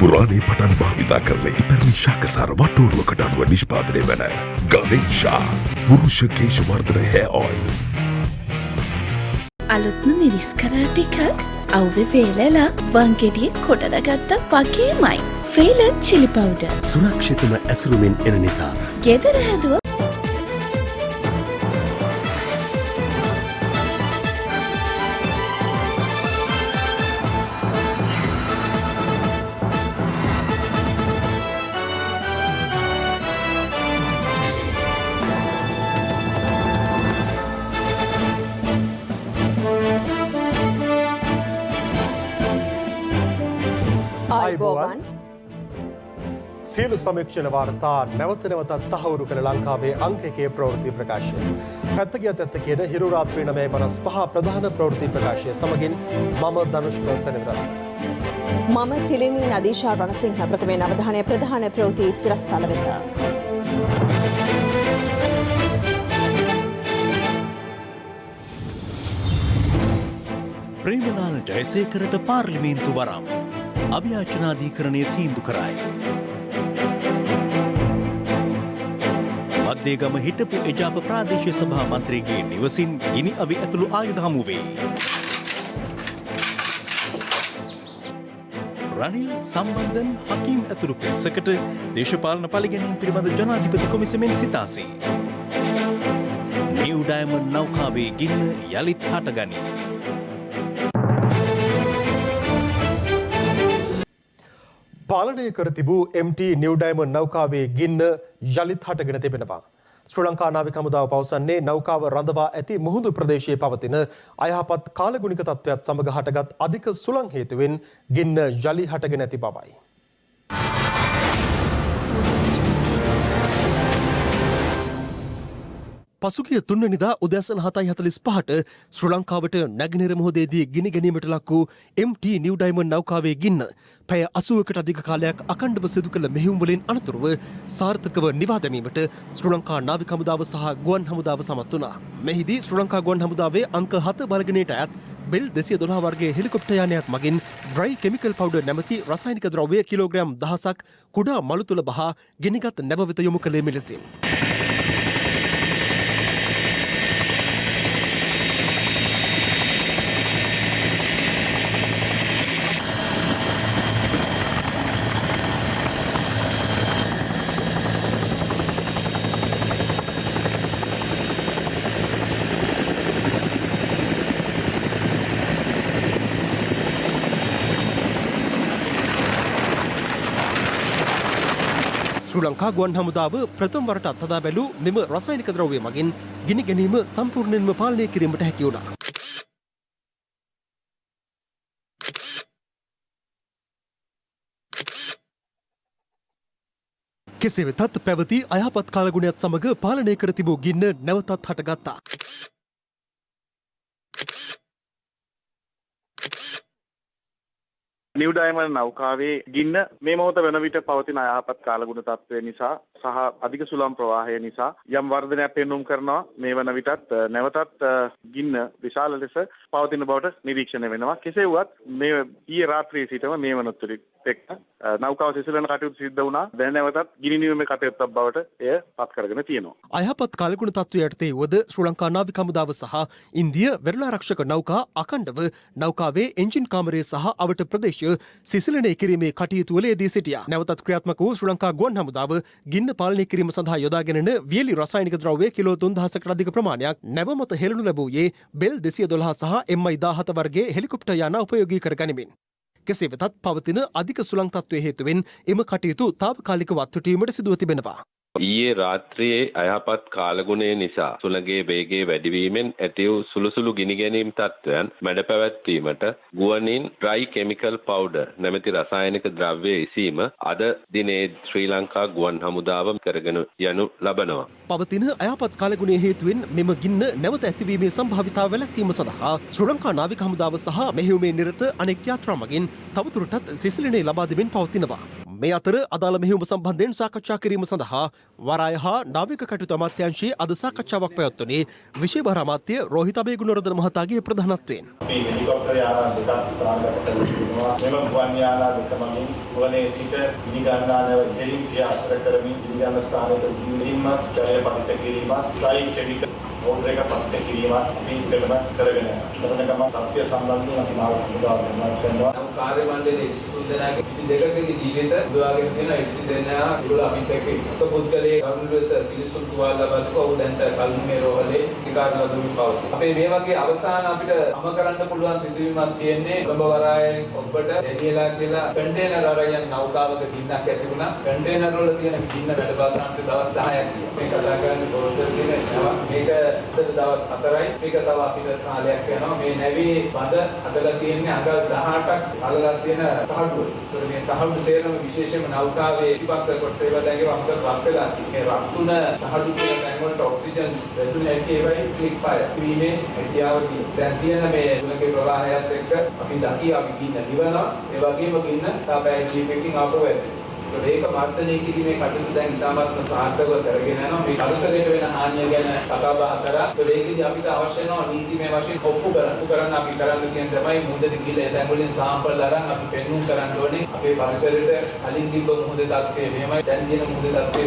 පුරාණේ පටන් භාවිතා කරන ඉපැරණි ශාකසාර වටෝරුවකට අනුව නිෂ්පාදනය වන ගණේෂා පුරුෂ කේශවර්ධන hair oil. අලුත්ම මිරිස් කරා ටිකක් අවුවේ වේලලා වංගෙඩියේ කොටනගත්ත වගේමයි. ෆ්‍රීලන්ස් chili powder. සුරක්ෂිතම ඇසුරුමින් එන නිසා. ගෙදර හැදුව සියලු සමීක්ෂණ වාර්තා නැවත නැවතත් තහවුරු කළ ලංකාවේ අංක 1 ප්‍රවෘත්ති ප්‍රකාශය. පැත්තකියත් ඇත්ත කියන හිරු රාත්‍රී 9:55 ප්‍රධාන ප්‍රවෘත්ති ප්‍රකාශය සමගින් මම ධනුෂ්ක සෙනවිරත්න. මම තිලිනී නදීෂා රණසිංහ ප්‍රථමයෙන් අවධානය ප්‍රධාන ප්‍රවෘත්ති සිරස්තල වෙත. ප්‍රේමලාල් ජයසේකරට පාර්ලිමේන්තු වරම් අභියාචනාධීකරණය තීන්දු කරයි. මද්දේගම හිටපු එජාප ප්‍රාදේශීය සභා මන්ත්‍රීගේ නිවසින් ගිනි අවි ඇතුළු ආයුධ හමු වේ. රනිල් සම්බන්ධන් හකීම් ඇතුළු පිරිසකට දේශපාලන පළිගැනීම් පිළිබඳ ජනාධිපති කොමිසමෙන් සිතාසී. නිව් ඩයමන්ඩ් නෞකාවේ ගින්න යළිත් හටගනී. පාලනය කර තිබූ MT නිව් ඩයමන්ඩ් නෞකාවේ ගින්න යළිත් හටගෙන තිබෙනවා. ශ්‍රී ලංකා නාවික හමුදාව පවසන්නේ නෞකාව රඳවා ඇති මුහුදු ප්‍රදේශයේ පවතින අයහපත් කාලගුණික තත්ත්වයක් සමග හටගත් අධික සුළං හේතුවෙන් ගින්න යළි හටගෙන ඇති බවයි. පසුගිය 3 වෙනිදා උදෑසන 7:45ට ශ්‍රී ලංකාවට නැගෙනහිර මුහුදේදී ගිනි ගැනීමට ලක් වූ MT නිව් ඩයමන්ඩ් නෞකාවේ ගින්න පැය 80කට අධික කාලයක් අඛණ්ඩව සිදු කළ මෙහෙයුම් වලින් අනතුරුව සාර්ථකව නිවා දැමීමට ශ්‍රී ලංකා නාවික හමුදාව සහ ගුවන් හමුදාව සමත් වුණා. මෙහිදී ශ්‍රී ලංකා ගුවන් හමුදාවේ අංක 7 බලගණයට අයත් බෙල් 212 වර්ගයේ හෙලිකොප්ටර් යානයක් මගින් ඩ්‍රයි කෙමිකල් පවුඩර් නැමැති රසායනික ද්‍රව්‍ය කිලෝග්‍රෑම් 1000ක් කුඩා මළු තුළ බහා ගිනිගත් නැව වෙත යොමු කළේ මෙලෙසින්. ශ්‍රී ලංකා ගුවන් හමුදාව ප්‍රථම වරට අත්හදා බැලූ මෙම රසායනික ද්‍රව්‍ය මගින් ගිනි ගැනීම සම්පූර්ණයෙන්ම පාලනය කිරීමට හැකි වුණා. කෙසේ වෙතත් පැවති අයහපත් කාලගුණයත් සමග පාලනය කර තිබූ ගින්න නැවතත් හටගත්තා. නිව් ඩයමන්ඩ් නෞකාවේ ගින්න මේ මොහොත වෙන විට පවතින අයහපත් කාලගුණ තත්ත්වය නිසා සහ අධික සුළං ප්‍රවාහය නිසා යම් වර්ධනයක් පෙන්වුම් කරනවා. මේ වන විටත් නැවතත් ගින්න විශාල ලෙස පවතින බවට නිරීක්ෂණය වෙනවා. කෙසේ වුවත් මේ ඊයේ රාත්‍රියේ සිටම මේ වනතුරු එක්ක නෞකාව සිසලන කටයුතු සිද්ධ වුණා. දැන් නැවතත් ගිනි නිවීමේ කටයුත්තක් බවට එය පත් කරගෙන තියෙනවා. අයහපත් කාලගුණ තත්ත්වයට යටතේ වුවද ශ්‍රී ලංකා නාවික හමුදාව සහ ඉන්දිය වෙරළාරක්ෂක නෞකා අඛණ්ඩව නෞකාවේ එන්ජින් කාමරය සහ අවට ප්‍රදේශ සිසිලනය කිරීමේ කටයුතු වල යෙදී සිටියා. නැවතත් ක්‍රියාත්මක වූ ශ්‍රී ලංකා ගුවන් හමුදාව ගින්න පාලනය කිරීම සඳහා යොදාගෙන වියලි රසායනික ද්‍රව්‍ය කිලෝ 3000කට අධික ප්‍රමාණයක් නැව මත හෙළනු ලැබුවේ බෙල් 212 සහ MI-17 වර්ගයේ හෙලිකොප්ටර් යාන උපයෝගී කර ගනිමින්. කෙසේ වෙතත් පවතින අධික සුළං තත්ත්වයේ හේතුවෙන් එම කටයුතු తాවකාලිකව අත්හිටුවීමට සිදුව තිබෙනවා. ඊයේ රාත්‍රියේ අයහපත් කාලගුණය නිසා සුළඟේ වේගය වැඩිවීමෙන් ඇති වූ සුළු ගිනි ගැනීම් තත්ත්වයන් මැඩ පැවැත්වීමට ගුවනින් ඩ්‍රයි කෙමිකල් පවුඩර් නැමැති රසායනික ද්‍රව්‍ය ඉසීම අද දිනේ ශ්‍රී ලංකා ගුවන් හමුදාව කරගෙන යනු ලබනවා. පවතින අයහපත් කාලගුණය හේතුවෙන් මෙම ගින්න නැවත ඇතිවීමේ සම්භාවිතාව වැළැක්වීම සඳහා ශ්‍රී ලංකා නාවික හමුදාව සහ මෙහෙයුමේ නිරත අනෙක් යාත්‍රා මගින් තවදුරටත් සිසිලනය ලබා දෙමින් පවතිනවා. මේ අතර අදාළ මෙහෙයුම සම්බන්ධයෙන් සාකච්ඡා කිරීම සඳහා වරාය හා නාවික කටයුතු අමාත්‍යාංශයේ අද සාකච්ඡාවක් පැවැත්වුණේ විශේෂ භාර අමාත්‍ය රෝහිත අබේගුණවර්ධන මහතාගේ ප්‍රධානත්වයෙන්. මේ හෙලිකොප්ටර් යාන දෙකක් ස්ථානගත කරනවා. මෙම ගුවන් යාන දෙකමගින් ගුවනේ සිට ගිනිගන්නා නැව ඉදිරින් ක්‍රියා අසර කරමින් ගිනිගන්න ස්ථානයට උදීවීම, ජලය පතිත කිරීම, ඩ්‍රයි කෙමිකල් ඕඩර් එක පතිත කිරීම අපි ඉක්මනට කරගෙන යනවා. කරන ගමන් තත්ත්වය සම්බන්ධයෙන් අපි නාවික මුදාව කරනවා. කාර්ය මණ්ඩලයේ 23 දෙනාගේ 22කගේ ජීවිත දුවාගෙන තියෙන 22 දෙනා ඒගොල්ලෝ අපිත් එක්ක එක පුද්ගලයෙක් කරුණුලෙස පිළිසුම් තුවාල ලබනකොට ඔහු දැන් කල්මුනේ රෝහලේ විකාර ලැබුමින් පවතී. අපේ මේ වගේ අවසාන අපිට සම කරන්න පුළුවන් සිදුවීමක් තියෙන්නේ කොළඹ වරායෙන් ඔබට එදියලා කියලා කන්ටේනර් අරගෙන නෞකාවක දින්නක් ඇති වුණා. කන්ටේනර් වල තියෙන දින්න වැඩ බලන්න දවස් 10ක් ගියා. මේ කතා කරන්නේ පොරොන්දු දින මේක දවස් 4යි. මේක තව අපිට කාලයක් යනවා. මේ නැවේ බඳ හදලා තියෙන්නේ අඟල් 18ක් අල්ලලා තියෙන තහඩුව. ඒතර මේ තහඩු සේරම විශේෂයෙන්ම නෞකාවේ පිටිපස්ස කොටසේ වලගේ අපිට වත් වෙලා මේ රත්තුන තහඩු කියන තැන් වලට ඔක්සිජන් වැදුනේ ඒකයි ක්ලික් ෆයර්. ක්‍රීමේ ඇතියාවදී දැන් තියෙන මේ තුනකේ ප්‍රවාහයත් එක්ක අපි දකි අපි ගින්න නිවනවා. ඒ වගේම ගින්න තාපය ජීපෙකින් ආපහු එන්නේ. ඒක මර්ධනය කිරීමේ කටයුතු දැන් ඉතාමත්ම සාර්ථකව කරගෙන යනවා. මේ පරිසරයට වෙන හානිය ගැන කතා බහ කරා. ඒකෙදි අපිට අවශ්‍ය වෙනවා නීතිමය වශයෙන් ඔප්පු කරන්න අපි කරන්න කියන තමයි මුහුදට ගිහලා දැන් වලින් සාම්පල් අරන් අපි පෙන්නුම් කරන්න ඕනේ. අපේ පරිසරයට කලින් තිබ්බ මුහුදේ තත්ත්වය මෙහෙමයි. දැන් තියෙන මුහුදේ තත්ත්වය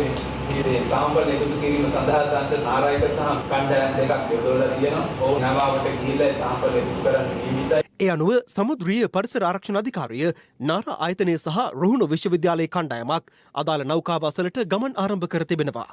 මේ සාම්පල් එකතු කිරීම සඳහා තන්ත්‍ර නාරායක සහ කණ්ඩායම් දෙකක් යොදවලා තියෙනවා. ඔව් නවාවට ගිහලා සාම්පල් එකතු කරන්න නියමිතයි. ඒ අනුව සමුද්‍රීය පරිසර ආරක්ෂණ අධිකාරිය නාර ආයතනය සහ රුහුණු විශ්වවිද්‍යාලයේ කණ්ඩායමක් අදාළ නෞකාව අසලට ගමන් ආරම්භ කර තිබෙනවා.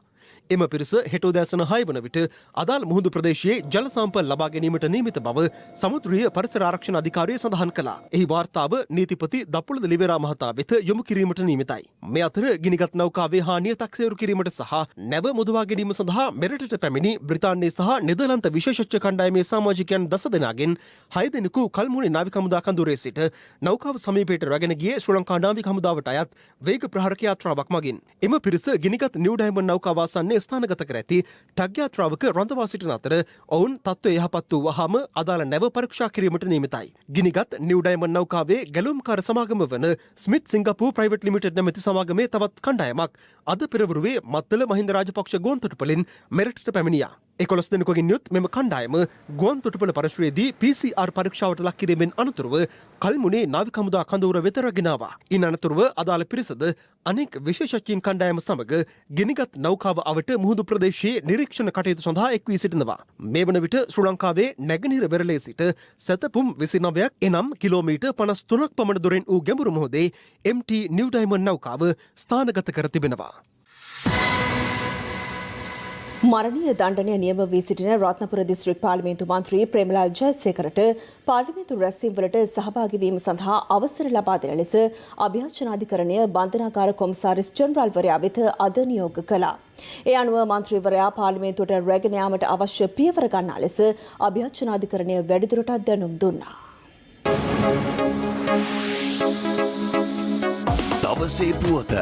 එම පිරිස හෙට උදෑසන 6 වන විට අදාළ මුහුදු ප්‍රදේශයේ ජල සාම්පල් ලබා ගැනීමට නියමිත බව සමුද්‍රීය පරිසර ආරක්ෂණ අධිකාරිය සඳහන් කළා. එහි වාර්තාව නීතිපති දපුලද ලිබෙරා මහතා වෙත යොමු කිරීමට නියමිතයි. මේ අතර ගිනිගත් නෞකාවේ හානිය තක්සේරු කිරීමට සහ නැව මුදවා ගැනීම සඳහා මෙරටට පැමිණි බ්‍රිතාන්‍ය සහ නෙදර්ලන්ත විශේෂඥ කණ්ඩායමේ සමාජිකයන් 10 දෙනාගෙන් 6 දෙනෙකු කල්මුනේ නාවික හමුදා කඳවුරේ සිට නෞකාව සමීපයට රැගෙන ගියේ ශ්‍රී ලංකා නාවික හමුදාවට අයත් වේග ප්‍රහාරක යාත්‍රාවක් මගින්. එම පිරිස ගිනිගත් නිව් ඩයමන්ඩ් නෞකාව ආසන්නයේ ස්ථානගත කර ඇති ටග් යාත්‍රාවක රඳවා සිටින අතර ඔවුන් තත්ත්වය යහපත් වූ වහාම අදාළ නැව පරීක්ෂා කිරීමට නියමිතයි. ගිනිගත් නිව් ඩයමන්ඩ් නෞකාවේ ගැලුම්කාර සමාගම වන ස්මිත් සිංගප්පූර් ප්‍රයිවට් ලිමිටඩ් නැමැති සමාගමේ තවත් කණ්ඩායමක් අද පෙරවරුවේ මත්තල මහින්ද රාජපක්ෂ ගුවන් තොටුපළින් මෙරටට පැමිණියා. 11 දෙනෙකුගෙන් යුත් මෙම කණ්ඩායම ගුවන් තොටුපළ පරිශ්‍රයේදී PCR පරීක්ෂාවට ලක් කිරීමෙන් අනතුරුව කල්මුනේ නාවික හමුදා කඳවුර වෙත රැගෙන ආවා. ඉන් අනතුරුව අදාළ පිරිසද අනෙක් විශේෂඥයින් කණ්ඩායම සමග ගිනිගත් නෞකාව අවට මුහුදු ප්‍රදේශයේ නිරීක්ෂණ කටයුතු සඳහා එක් වී සිටිනවා. මේ වන විට ශ්‍රී ලංකාවේ නැගෙනහිර වෙරළේ සිට සැතපුම් 29ක් එනම් කිලෝමීටර් 53ක් පමණ දුරින් වූ ගැඹුරු මුහුදේ MT නිව් ඩයමන්ඩ් නෞකාව ස්ථානගත කර තිබෙනවා. මරණීය දණ්ඩනය නියම වී සිටින රත්නපුර දිස්ත්‍රික් පාර්ලිමේන්තු මන්ත්‍රී ප්‍රේමලාල් ජයසේකරට පාර්ලිමේන්තු රැස්වීමවලට සහභාගී වීම සඳහා අවසර ලබා දෙන ලෙස අභියාචනාධිකරණය බන්ධනාගාර කොමසාරිස් ජෙනරාල්වරයා වෙත අද නියෝග කළා. ඒ අනුව මන්ත්‍රීවරයා පාර්ලිමේන්තුවට රැගෙන යාමට අවශ්‍ය පියවර ගන්නා ලෙස අභියාචනාධිකරණය වැඩිදුරටත් දැනුම් දුන්නා. දවසේ පුවත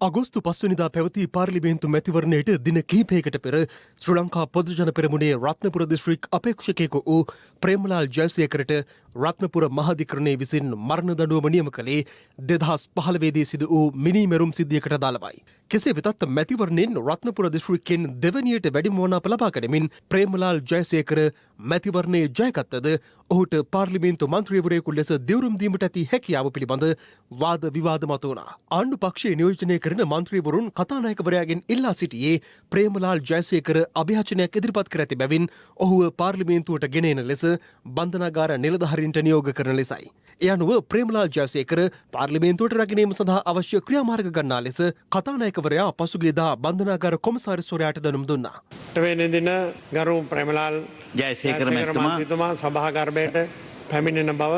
අගෝස්තු 5 වෙනිදා පැවති පාර්ලිමේන්තු මැතිවරණයට දින කිහිපයකට පෙර ශ්‍රී ලංකා පොදුජන පෙරමුණේ රත්නපුර දිස්ත්‍රික් අපේක්ෂකයෙකු වූ ප්‍රේමලාල් ජයසේකරට රත්නපුර මහාධිකරණයේ විසින් මරණ දඬුවම නියම කළේ 2015 දී සිදු වූ මිනීමැරුම් සිද්ධියකට අදාළවයි. කෙසේ වෙතත් මැතිවරණයෙන් රත්නපුර දිස්ත්‍රික්කෙන් දෙවැනියට වැඩිම වනාප ලබා ගැනීමෙන් ප්‍රේමලාල් ජයසේකර මැතිවරණයේ ජයගත්තද ඔහුට පාර්ලිමේන්තු මන්ත්‍රීවරයෙකු ලෙස දිවුරුම් දීමට ඇති හැකියාව පිළිබඳ වාද විවාද මතුවුණා. ආණ්ඩු පක්ෂයේ නියෝජනය කරන මන්ත්‍රීවරුන් කතානායකවරයාගෙන් ඉල්ලා සිටියේ ප්‍රේමලාල් ජයසේකර අභියාචනයක් ඉදිරිපත් කර ඇති බැවින් ඔහුව පාර්ලිමේන්තුවට ගෙන එන ලෙස බන්ධනාගාර නිලධාරීන්ට නියෝග කරන ලෙසයි. ඒ අනුව ප්‍රේමලාල් ජයසේකර පාර්ලිමේන්තුවට රැගෙන ඒම සඳහා අවශ්‍ය ක්‍රියාමාර්ග ගන්නා ලෙස කතානායකවරයා පසුගියදා බන්ධනාගාර කොමසාරිස්වරයාට දැනුම් දුන්නා. වෙන දින ගරු ප්‍රේමලාල් ජයසේකර මැතිතුමා සභාගර්භයට පැමිණෙන බව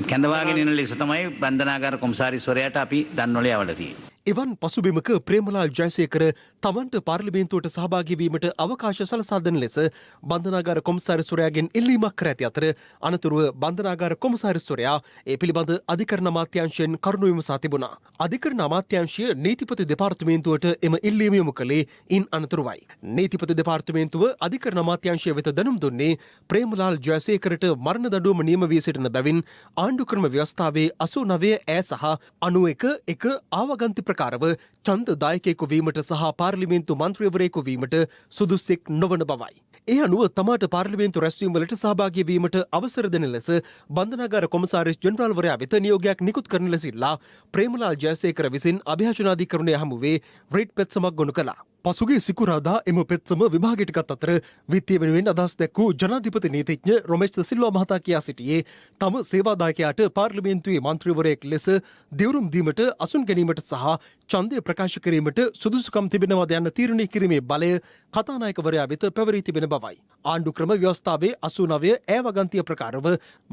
කැඳවාගෙන එන ලෙස තමයි බන්ධනාගාර කොමසාරිස්වරයාට අපි දන්වල යවලා තියෙන්නේ. එවන් පසුබිමක ප්‍රේමලාල් ජයසේකර තමන්ට පාර්ලිමේන්තුවට සහභාගී වීමට අවකාශ සලසා දෙන ලෙස බන්ධනාගාර කොමසාරිස්වරයාගෙන් ඉල්ලීමක් කර ඇති අතර අනතුරුව බන්ධනාගාර කොමසාරිස්වරයා ඒ පිළිබඳ අධිකරණ අමාත්‍යාංශයෙන් කරුණු විමසා තිබුණා. අධිකරණ අමාත්‍යාංශය නීතිපති දෙපාර්තමේන්තුවට එම ඉල්ලීම යොමු කළේ ඉන් අනතුරුවයි. නීතිපති දෙපාර්තමේන්තුව අධිකරණ අමාත්‍යාංශය වෙත දැනුම් දුන්නේ ප්‍රේමලාල් ජයසේකරට මරණ දඬුවම නියම වී සිටින බැවින් ආණ්ඩුක්‍රම ව්‍යවස්ථාවේ 89 ඈ සහ 91 ආවගන්ති ප්‍රකාරව ඡන්ද දායකයෙකු වීමට සහ පාර්ලිමේන්තු මන්ත්‍රීවරයෙකු වීමට සුදුස්සෙක් නොවන බවයි. ඒ අනුව තමාට පාර්ලිමේන්තු රැස්වීම වලට සහභාගී වීමට අවසර දෙන ලෙස බන්ධනාගාර කොමසාරිස් ජෙනරාල්වරයා වෙත නියෝගයක් නිකුත් කරන ලෙස ඉල්ලා ප්‍රේමලාල් ජයසේකර විසින් අභියාචනාධිකරණය හමුවේ රිට් පෙත්සමක් ගොනු කළා. පසුගිය සිකුරාදා එම පෙත්සම විභාගයට ගත් අතර විත්තිය වෙනුවෙන් අදහස් දැක්වූ ජනාධිපති නීතිඥ රොමේෂ් සිල්වා මහතා කියා සිටියේ තම සේවාදායකයාට පාර්ලිමේන්තුවේ මන්ත්‍රීවරයෙක් ලෙස දිවුරුම් දීමට අසුන් ගැනීමට සහ ඡන්දය ප්‍රකාශ කිරීමට සුදුසුකම් තිබෙනවාද යන්න තීරණය කිරීමේ බලය කතානායකවරයා වෙත පැවරී තිබෙන බවයි. ආණ්ඩුක්‍රම ව්‍යවස්ථාවේ 89 ඈ වගන්තිය ප්‍රකාරව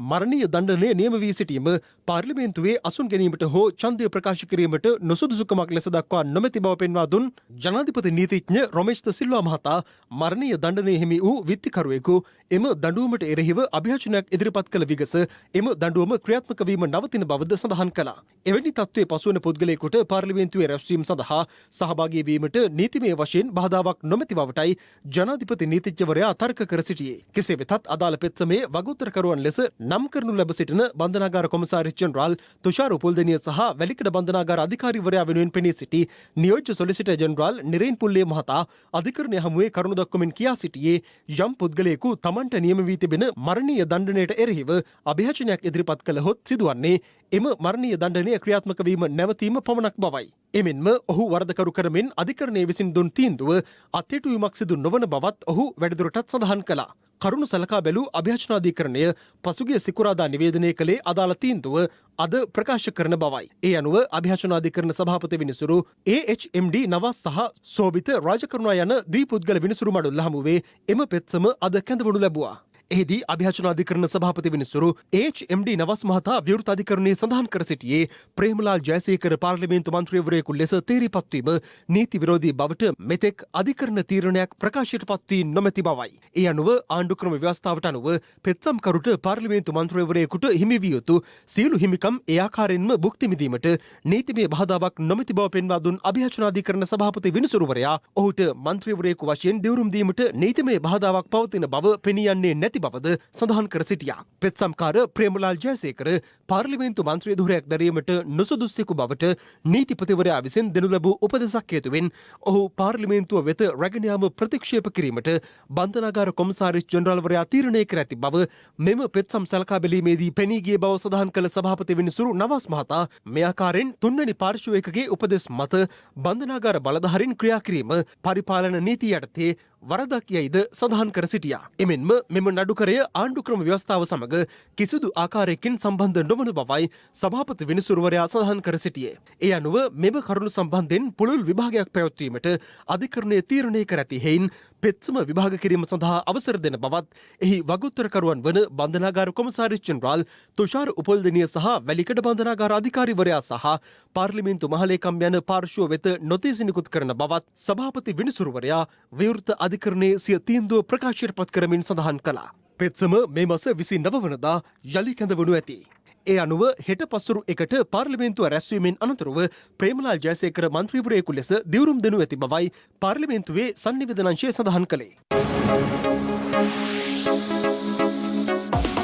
මරණීය දණ්ඩනය නියම වී සිටීම පාර්ලිමේන්තුවේ අසුන් ගැනීමට හෝ ඡන්දය ප්‍රකාශ කිරීමට නොසුදුසුකමක් ලෙස දක්වා නොමැති බව පෙන්වා දුන් ජනාධිපති නීතිඥ රොමේෂ් සිල්වා මහතා මරණීය දණ්ඩනය හිමි වූ විත්තිකරුවෙකු එම දඬුවමට එරෙහිව අභියාචනයක් ඉදිරිපත් කළ විගස එම දඬුවම ක්‍රියාත්මක වීම නවතින බවද සඳහන් කළා. එවැනි තත්ත්වයේ පසුවන පුද්ගලයෙකුට පාර්ලිමේන්තුවේ රැස්වීම සඳහා සහභාගී වීමට නීතිමය වශයෙන් බාධාවක් නොමැති බවටයි ජනාධිපති නීතිඥවරයා තර්ක කර සිටියේ. කෙසේ වෙතත් අදාළ පෙත්සමේ වගඋත්තරකරුවන් ලෙස නම් කරනු ලැබ සිටින බන්ධනාගාර කොමසාරිස් ජෙනරාල් තුෂාර උපුල්දෙනිය සහ වැලිකඩ බන්ධනාගාර අධිකාරීවරයා වෙනුවෙන් පෙනී සිටි නියෝජ්‍ය සොලිසිටර් ජෙනරාල් නිරේන් පුල්ලේ මහතා අධිකරණය හමුවේ කරුණු දක්වමින් කියා සිටියේ යම් පුද්ගලයෙකු තමන්ට නියම වී තිබෙන මරණීය දණ්ඩනයට එරෙහිව අභියාචනයක් ඉදිරිපත් කළහොත් සිදුවන්නේ එම මරණීය දණ්ඩනය ක්‍රියාත්මක වීම නැවතීම පමණක් බවයි. එමෙන්ම ඔහු වරදකරු කරමින් අධිකරණය විසින් දුන් තීන්දුව අත්හිටුවීමක් සිදු නොවන බවත් ඔහු වැඩිදුරටත් සඳහන් කළා. කරුණු සලකා බැලූ අභියාචනාධිකරණය පසුගිය සිකුරාදා නිවේදනය කළේ අදාළ තීන්දුව අද ප්‍රකාශ කරන බවයි. ඒ අනුව අභියාචනාධිකරණ සභාපති විනිසුරු AHMD නවාස් සහ සෝබිත රාජකරුණා යන ද්විපුද්ගල විනිසුරු මඩුල්ල හමුවේ එම පෙත්සම අද කැඳවනු ලැබුවා. එහිදී අභියාචනාධිකරණ සභාපති විනිසුරු HMD නවස් මහතා විවෘත අධිකරණයේ සඳහන් කර සිටියේ ප්‍රේමලාල් ජයසේකර පාර්ලිමේන්තු මන්ත්‍රීවරයෙකු ලෙස තේරීපත් වීම නීති විරෝධී බවට මෙතෙක් අධිකරණ තීරණයක් ප්‍රකාශයට පත් වී නොමැති බවයි. ඒ අනුව ආණ්ඩුක්‍රම ව්‍යවස්ථාවට අනුව පෙත්සම්කරුට පාර්ලිමේන්තු මන්ත්‍රීවරයෙකුට හිමි විය යුතු සියලු හිමිකම් ඒ ආකාරයෙන්ම භුක්ති විඳීමට නීතිමය බාධාවක් නොමැති බව පෙන්වා දුන් අභියාචනාධිකරණ සභාපති විනිසුරුවරයා ඔහුට මන්ත්‍රීවරයෙකු වශයෙන් දිවුරුම් දීමට නීතිමය බාධාවක් පවතින බව පෙනී යන්නේ නැති බවද සඳහන් කර සිටියා. පෙත්සම්කාර ප්‍රේමලාල් ජයසේකර පාර්ලිමේන්තු මන්ත්‍රී ධුරයක් දැරීමට නුසුදුස්සෙකු බවට නීතිපතිවරයා විසින් දෙනු ලැබූ උපදෙසක් හේතුවෙන් ඔහු පාර්ලිමේන්තුව වෙත රැගෙන යාම ප්‍රතික්ෂේප කිරීමට බන්ධනාගාර කොමසාරිස් ජෙනරාල්වරයා තීරණය කර ඇති බව මෙම පෙත්සම් සලකා බැලීමේදී පෙනී ගිය බව සඳහන් කළ සභාපති විනිසුරු නවාස් මහතා මේ ආකාරයෙන් තුන්වැනි පාර්ශ්වයකගේ උපදෙස් මත බන්ධනාගාර බලධාරීන් ක්‍රියා කිරීම පරිපාලන නීතිය යටතේ වරදක් යයිද සඳහන් කර සිටියා. එමෙන්ම මෙම නඩුකරය ආණ්ඩුක්‍රම ව්‍යවස්ථාව සමග කිසිදු ආකාරයකින් සම්බන්ධ නොවන බවයි සභාපති විනිසුරුවරයා සඳහන් කර සිටියේ. ඒ අනුව මෙම කරුණු සම්බන්ධයෙන් පුළුල් විභාගයක් පැවැත්වීමට අධිකරණය තීරණය කර ඇති හේයින් පෙත්සම විභාග කිරීම සඳහා අවසර දෙන බවත් එහි වගඋත්තරකරුවන් වන බන්ධනාගාර කොමසාරිස් ජෙනරාල් තුෂාර උපුල්දෙනිය සහ වැලිකඩ බන්ධනාගාර අධිකාරීවරයා සහ පාර්ලිමේන්තු මහලේකම් යන පාර්ශ්ව වෙත නොතීසි නිකුත් කරන බවත් සභාපති විනිසුරුවරයා විවෘත අධිකරණයේ සිය තීන්දුව ප්‍රකාශයට පත් කරමින් සඳහන් කළා. පෙත්සම මේ මාස 29 වනදා යලි කැඳවනු ඇති. ඒ අනුව හෙට පසුරු එකට පාර්ලිමේන්තුව රැස්වීමෙන් අනතුරුව ප්‍රේමලාල් ජයසේකර මන්ත්‍රීවරයෙකු ලෙස දිවුරුම් දෙනු ඇති බවයි පාර්ලිමේන්තුවේ සංනිවේදනාංශය සඳහන් කළේ.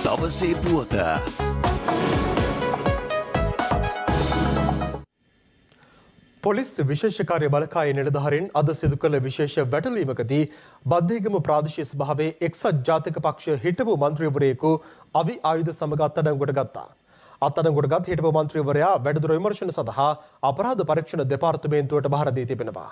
දවසේ පුවත පොලිස් විශේෂකාර්ය බලකායේ නිලධාරීන් අද සිදු කළ විශේෂ වැටලීමකදී බද්දේගම ප්‍රාදේශීය සභාවේ එක්සත් ජාතික පක්ෂ හිටපු මන්ත්‍රීවරයෙකු අවි ආයුධ සමග අත්අඩංගුවට ගත්තා. අත්අඩංගුවට ගත් හිටපු මන්ත්‍රීවරයා වැඩිදුර විමර්ශන සඳහා අපරාධ පරීක්ෂණ දෙපාර්තමේන්තුවට බහර දී තිබෙනවා.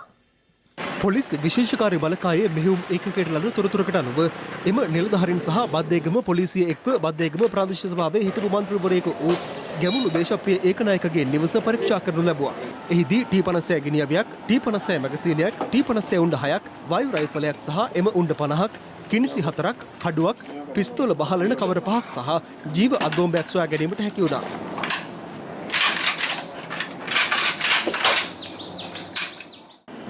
පොලිස් විශේෂකාර්ය බලකායේ මෙහෙයුම් ඒකකයට ලද තොරතුරකට අනුව එම නිලධාරීන් සහ බද්දේගම පොලිසිය එක්ව බද්දේගම ප්‍රාදේශීය සභාවේ හිටපු මන්ත්‍රීවරයෙකු වූ ගැමුණු දේශප්‍රිය ඒකනායකගේ නිවස පරීක්ෂා කරනු ලැබුවා. එහිදී T56 ගිනියවියක්, T56 මැගසීනයක්, T56 උණ්ඩ 6ක්, වායු රයිෆලයක් සහ එම උණ්ඩ 50ක්, කිනිසි 4ක්, කඩුවක්, පිස්තෝල බහලන කවර 5ක් සහ ජීව අද්බෝම්බයක් සොයා ගැනීමට හැකි වුණා.